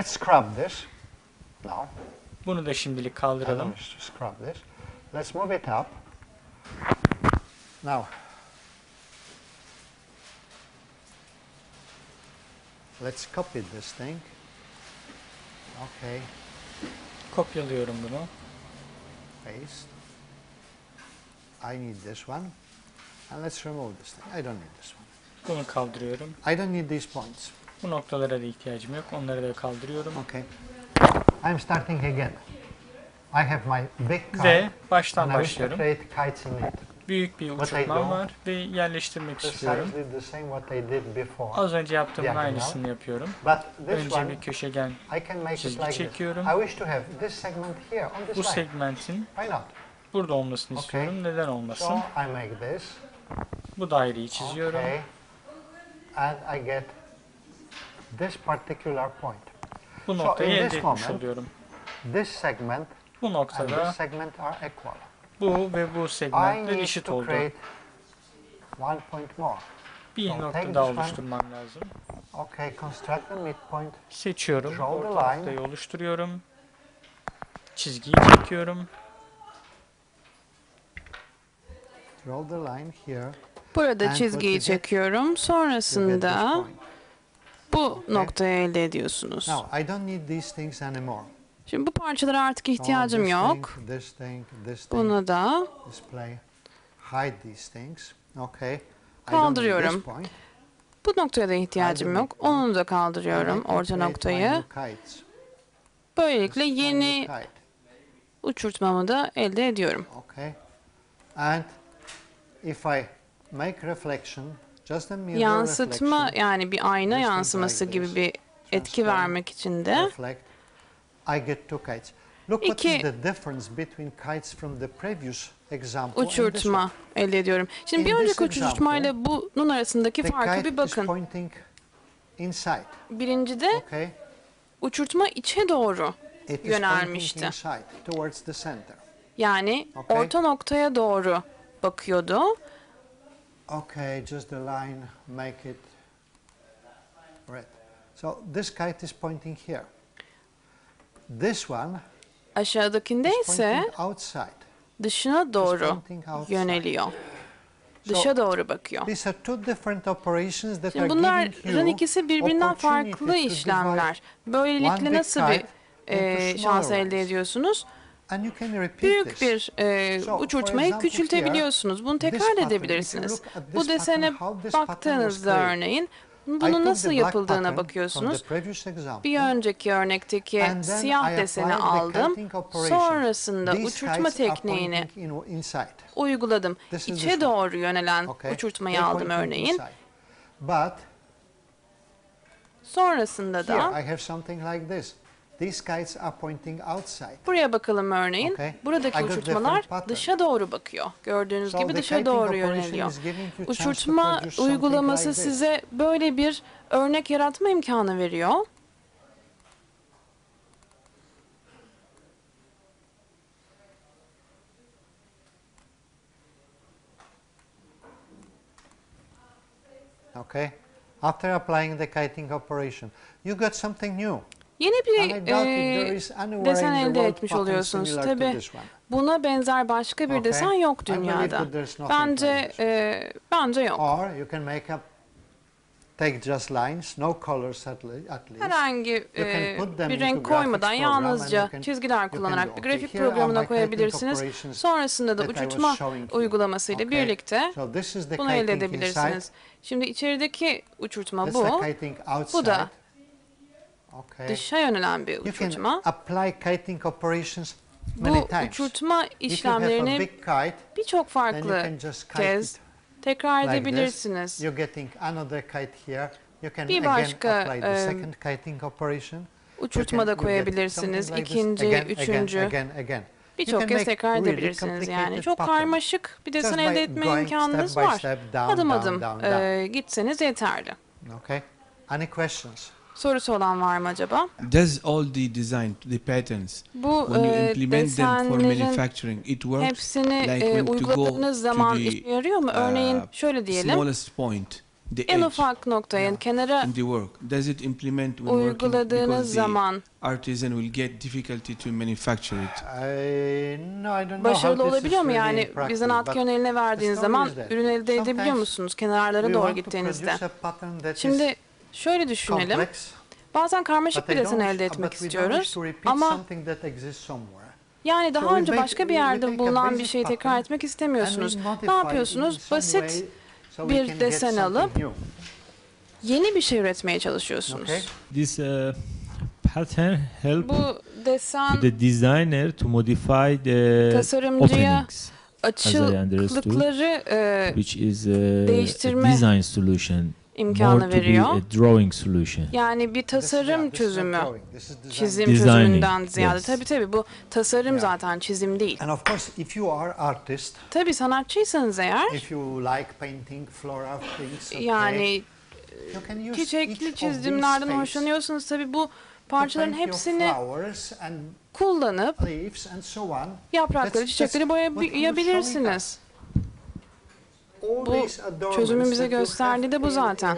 scrub this now. Bunu da şimdilik kaldıralım. Let's move it up. Now, let's copy this thing. Okay. Kopyalıyorum bunu. Paste. I need this one. And let's remove this thing. I don't need this one. Bunu kaldırıyorum. I don't need these points. Bu noktalara da ihtiyacım yok. Onları da kaldırıyorum. Okay. I'm starting again. I have my big kite. Ve baştan başlıyorum. Create kites in it. Büyük bir uçurtmam var ve yerleştirmek istiyorum. Az önce yaptığımın aynısını yapıyorum. Önce bir köşegen çizgi çekiyorum. Bu segmentin burada olmasını istiyorum. Neden olmasın? Bu daireyi çiziyorum. Bu noktayı elde etmiş oluyorum. Bu noktada bu ve bu segmentler eşit oldu. Bir nokta daha oluşturmam lazım. Seçiyorum. Orta noktayı oluşturuyorum. Çizgiyi çekiyorum. Burada çizgiyi çekiyorum. Sonrasında bu noktayı elde ediyorsunuz. Şimdi bu parçalara artık ihtiyacım yok. Buna da kaldırıyorum. Bu noktaya da ihtiyacım yok. Onu da kaldırıyorum, orta noktayı. Böylelikle yeni uçurtmamı da elde ediyorum. Yansıtma, yani bir ayna yansıması gibi bir etki vermek için de İki uçurtma elde ediyorum. Şimdi bir önceki uçurtmayla bunun arasındaki farkı bir bakın. Birincide uçurtma içe doğru yönelmişti. Yani orta noktaya doğru bakıyordu. Okay, just the line, make it red. So this kite is pointing here. This one aşağıdakinde ise dışına doğru yöneliyor. Dışa doğru bakıyor. Şimdi bunların ikisi birbirinden farklı işlemler. Böylelikle nasıl bir şans elde ediyorsunuz? Büyük bir uçurtmayı küçültebiliyorsunuz. Bunu tekrar edebilirsiniz. Bu desene baktığınızda örneğin bunun nasıl yapıldığına bakıyorsunuz. Bir önceki örnekteki siyah deseni aldım. Sonrasında uçurtma tekniğini uyguladım. İçe doğru yönelen uçurtmayı aldım örneğin. Sonrasında da buraya bakalım örneğin. Buradaki uçurtmalar dışa doğru bakıyor. Gördüğünüz gibi dışa doğru yöneliyor. Uçurtma uygulaması size böyle bir örnek yaratma imkanı veriyor. Okay. After applying the kiting operation, you got something new. Yeni bir desen elde etmiş oluyorsunuz. Tabii buna benzer başka bir desen yok dünyada. Bence yok. take just lines, no colors at least. Herhangi bir renk koymadan yalnızca çizgiler kullanarak bir grafik programına koyabilirsiniz. Sonrasında da uçurtma uygulamasıyla birlikte bunu elde edebilirsiniz. Şimdi içerideki uçurtma bu. Bu da dışa yönelen bir uçurtma. Bu uçurtma işlemlerini birçok farklı kez tekrar edebilirsiniz. Bir başka uçurtma da koyabilirsiniz. İkinci, üçüncü. Birçok kez tekrar edebilirsiniz yani. Çok karmaşık bir desen elde etme imkanınız var. Adım adım gitseniz yeterli. Sorusu olan var mı acaba? Does all the design, the patterns, bu desenlerin hepsini uyguladığınız zaman işe yarıyor mu? Örneğin şöyle diyelim. En ufak noktaya kenara uyguladığınız zaman başarılı olabiliyor mu? Yani bir zanaatkârın eline verdiğiniz zaman ürün elde edebiliyor musunuz kenarlara doğru gittiğinizde? Şimdi şöyle düşünelim. Bazen karmaşık bir desen elde etmek istiyoruz ama yani daha önce başka bir yerde bulunan bir şeyi tekrar etmek istemiyorsunuz. Ne yapıyorsunuz? Basit bir desen alıp yeni bir şey üretmeye çalışıyorsunuz. This pattern help bu desen the designer to modify the tasarımcıya açıklıkları değiştirme design solution imkanı veriyor. Solution. Yani bir tasarım çözümü, çizim çözümünden ziyade. Tabii bu tasarım zaten çizim değil. Tabii sanatçıysanız eğer, yani çiçekli çizimlerden hoşlanıyorsunuz. Tabii bu parçaların hepsini kullanıp yaprakları, çiçekleri boyayabilirsiniz. Bu çözümün bize gösterdiği de bu zaten.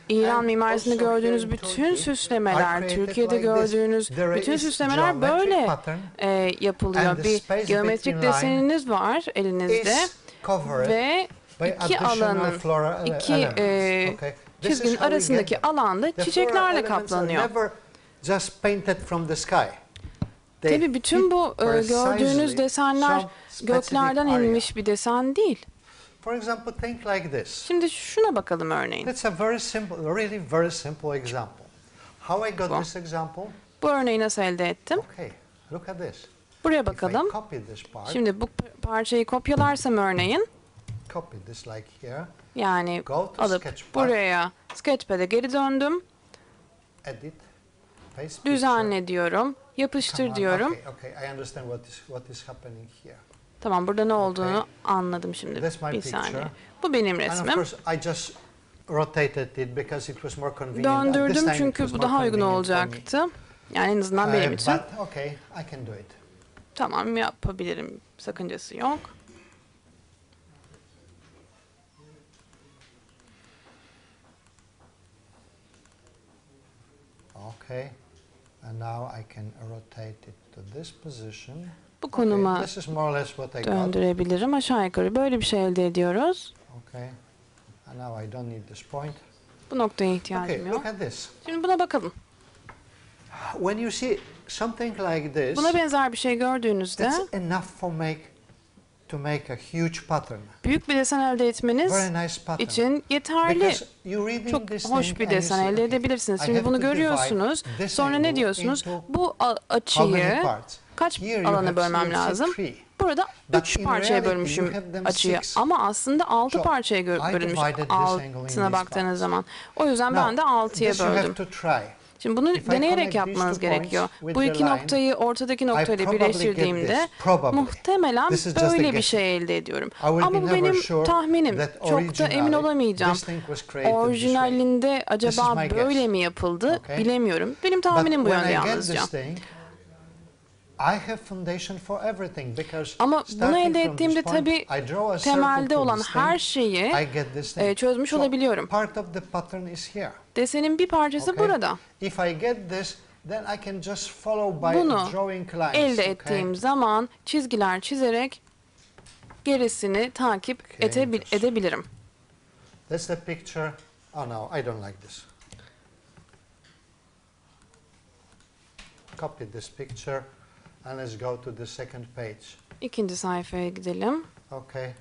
İran mimarisinde gördüğünüz bütün süslemeler, Türkiye'de gördüğünüz bütün süslemeler böyle yapılıyor. Bir geometrik deseniniz var elinizde ve iki çizginin arasındaki alanda çiçeklerle kaplanıyor. Tabii bütün bu gördüğünüz desenler göklerden inmiş bir desen değil. Şimdi şuna bakalım örneğin. Bu örneği nasıl elde ettim? Buraya bakalım. Şimdi bu parçayı kopyalarsam örneğin, yani alıp buraya Sketchpad'e geri döndüm. Düzenle diyorum. Yapıştır diyorum. Tamam, burada ne olduğunu anladım şimdi. Bir saniye. Bu benim resmim. Döndürdüm çünkü bu daha uygun olacaktı. Yani en azından benim için. Tamam, yapabilirim. Sakıncası yok. Bu konuma döndürebilirim. Aşağı yukarı böyle bir şey elde ediyoruz. Bu noktaya ihtiyacım yok. Şimdi buna bakalım. Buna benzer bir şey gördüğünüzde büyük bir desen elde etmeniz için yeterli. Çok hoş bir desen elde edebilirsiniz. Şimdi bunu görüyorsunuz. Sonra ne diyorsunuz? Bu açıyı kaç alana bölmem lazım? Burada 3 parçaya bölmüşüm açıyı ama aslında 6 parçaya bölünmüş altına baktığınız zaman. O yüzden ben de 6'ya böldüm. Şimdi bunu deneyerek yapmanız gerekiyor. Bu iki noktayı ortadaki noktayla birleştirdiğimde muhtemelen böyle bir şey elde ediyorum. Ama bu benim tahminim. Çok da emin olamayacağım. Orijinalinde acaba böyle mi yapıldı bilemiyorum. Benim tahminim bu yönde yalnızca. Ama bunu elde ettiğimde tabii temelde olan her şeyi çözmüş olabiliyorum. Desenin bir parçası burada. Bunu elde ettiğim zaman çizgiler çizerek gerisini takip edebilirim. Oh no, I don't like this. Copy this picture and let's go to the second page. İkinci sayfaya gidelim. Okay.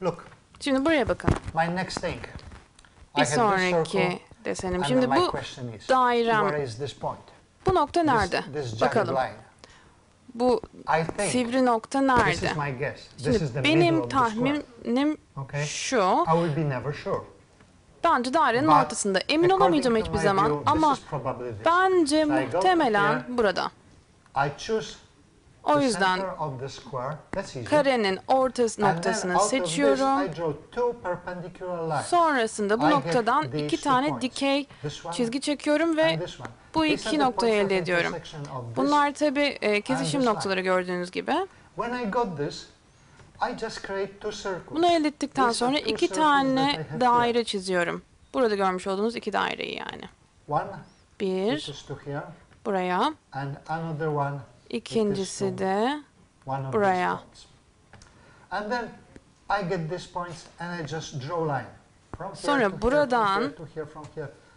Look. Şimdi buraya bakın. My next thing. Bir sonraki desenim. Şimdi bu dairem. Bu nokta nerede? Bakalım. Bu sivri nokta nerede? Şimdi benim tahminim şu. Bence dairenin ortasında. Emin olamayacağım hiçbir zaman ama bence muhtemelen burada. O yüzden karenin ortası noktasını seçiyorum. Sonrasında bu noktadan iki tane dikey çizgi çekiyorum ve bu iki noktayı elde ediyorum. Bunlar tabi kesişim noktaları gördüğünüz gibi. Bunu elde ettikten sonra iki tane daire çiziyorum. Burada görmüş olduğunuz iki daireyi yani. Bir buraya. İkincisi de buraya. Sonra buradan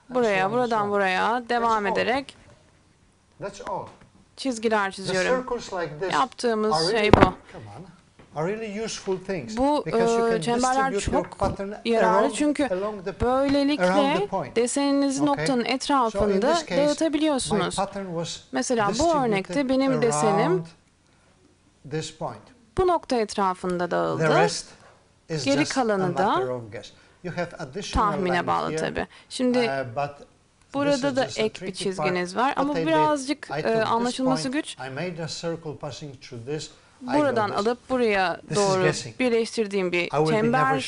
buraya, buradan buraya devam ederek çizgiler çiziyorum. Yaptığımız şey bu. Bu çemberler çok yararlı çünkü böylelikle deseninizi noktanın etrafında dağıtabiliyorsunuz. Mesela bu örnekte benim desenim bu nokta etrafında dağıldı. Geri kalanı da tahmine bağlı tabi. Şimdi burada da ek bir çizginiz var ama birazcık anlaşılması güç. Buradan alıp buraya doğru birleştirdiğim bir çember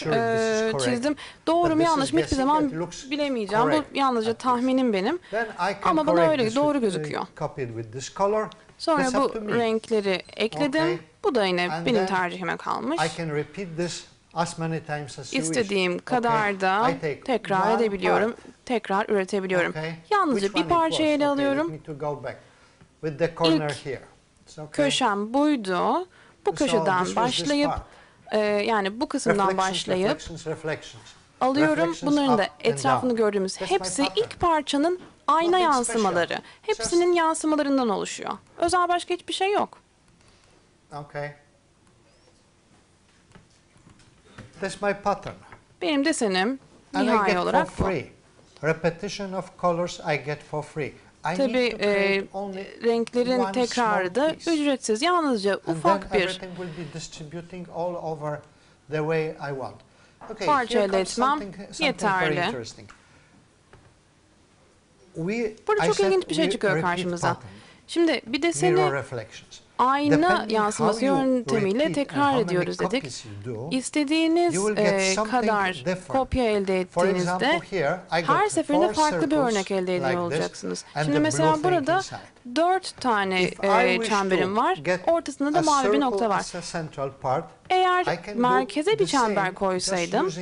çizdim. Doğru mu yanlış mı hiçbir zaman bilemeyeceğim. Bu yalnızca tahminim benim. Ama bana öyle doğru gözüküyor. Sonra bu renkleri ekledim. Bu da yine benim tercihime kalmış. İstediğim kadar da tekrar edebiliyorum. Tekrar üretebiliyorum. Yalnızca bir parçayı ele alıyorum. İlk köşem buydu. Bu köşeden başlayıp yani bu kısımdan başlayıp alıyorum. Bunların da etrafını gördüğümüz hepsi ilk parçanın ayna yansımaları. Hepsinin yansımalarından oluşuyor. Özel başka hiçbir şey yok. Benim desenim nihai olarak bu. Tabii renklerin tekrarı da ücretsiz. Yalnızca ufak bir parça elde etmem yeterli. Burada çok ilginç bir şey çıkıyor karşımıza. Şimdi bir deseni ayna yansıması yöntemiyle tekrar ediyoruz dedik. İstediğiniz kadar kopya elde ettiğinizde her seferinde farklı bir örnek elde ediyor olacaksınız. Şimdi mesela burada 4 tane çemberim var. Ortasında da mavi bir nokta var. Eğer merkeze bir çember koysaydım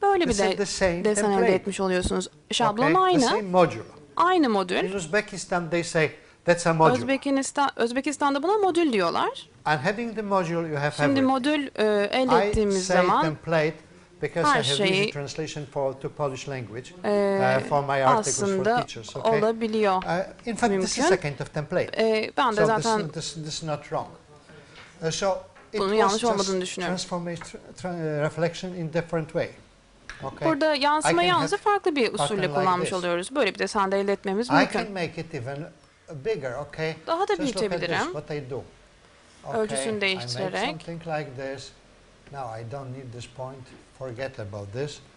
böyle bir desen elde etmiş oluyorsunuz. Şablon aynı. Aynı modül. Özbekistan'da buna modül diyorlar. Şimdi modül elde ettiğimiz zaman her şeyi aslında olabiliyor. Mümkün. Ben de zaten bunun yanlış olmadığını düşünüyorum. Burada yansıma yalnızca farklı bir usulle kullanmış oluyoruz. Böyle bir desen de elde etmemiz mümkün. Daha da büyütebilirim. Ölçüsünü değiştirerek.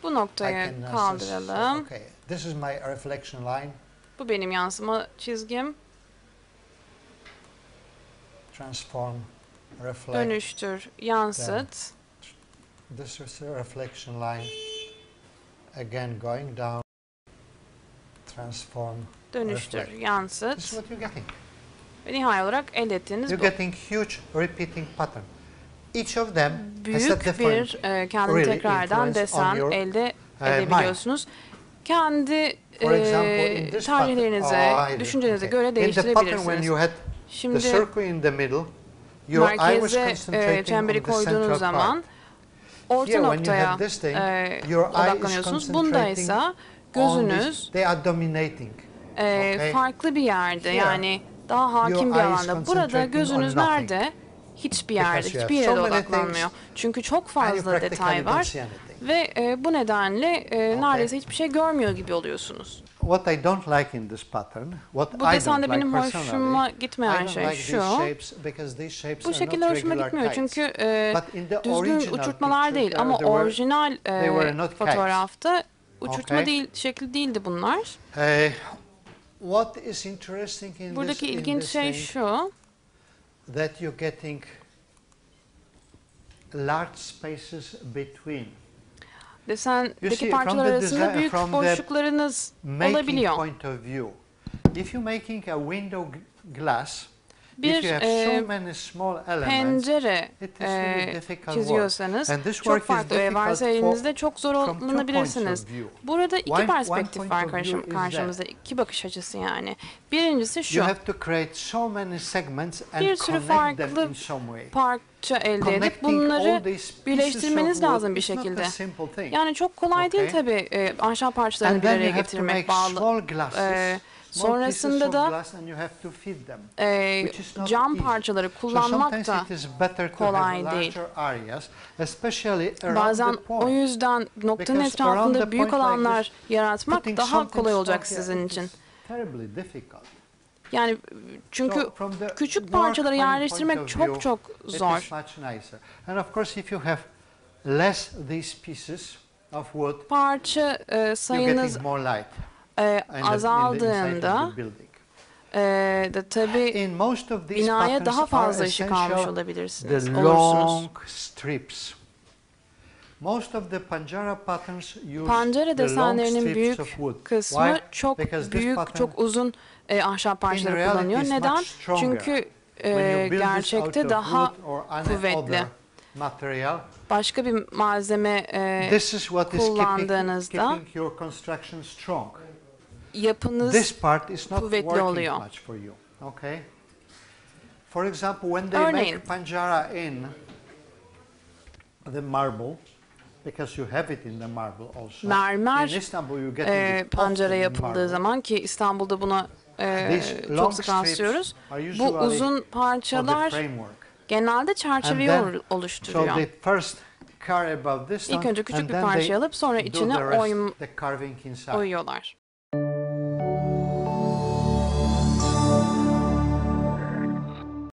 Bu noktayı kaldıralım. Bu benim yansıma çizgim. Dönüştür, yansıt. This is a reflection line. Again going down. Transform. Dönüştür, yansıt. Ve nihai olarak elde ettiğiniz bu. Büyük bir kendini tekrar eden desen elde edebiliyorsunuz. Kendi tercihlerinize, düşüncenize göre değiştirebilirsiniz. Şimdi merkeze çemberi koyduğunuz zaman orta noktaya odaklanıyorsunuz. Bunda ise gözünüz farklı bir yerde, yani daha hakim bir alanda. Burada gözünüz nerede? Hiçbir yerde, hiçbir yere odaklanmıyor. Çünkü çok fazla detay var ve bu nedenle neredeyse hiçbir şey görmüyor gibi oluyorsunuz. Bu desende benim hoşuma gitmeyen şey şu: bu şekiller hoşuma gitmiyor çünkü düzgün uçurtmalar değil, ama orijinal fotoğrafta uçurtma değil, şekil değildi bunlar. Buradaki ilginç şey şu: desendeki parçalar arasında büyük boşluklarınız olabiliyor. Bir pencere çiziyorsanız çok farklı ve varsa elinizde çok zorlanabilirsiniz. Burada iki perspektif var karşımızda, iki bakış açısı yani. Birincisi şu: bir sürü farklı parça elde edip bunları birleştirmeniz lazım bir şekilde. Yani çok kolay değil tabii ahşap parçalarını bir araya getirmek, bağlı. Sonrasında da cam parçaları kullanmak da kolay değil. Bazen o yüzden noktanın etrafında büyük alanlar yaratmak daha kolay olacak sizin için. Yani çünkü küçük parçaları yerleştirmek çok çok zor. Parça sayınız azaldığında da tabii binaya daha fazla ışık almış olursunuz. Panjara desenlerinin büyük kısmı çok büyük, çok uzun ahşap parçaları kullanıyor. Neden? Çünkü gerçekte daha kuvvetli. Başka bir malzeme kullandığınızda yapınız kuvvetli oluyor. Örneğin, mermer pancara yapıldığı zaman, ki İstanbul'da buna çok sık rastlıyoruz, bu uzun parçalar genelde çerçeveyi oluşturuyor. İlk önce küçük bir parça alıp sonra içine oyuyorlar.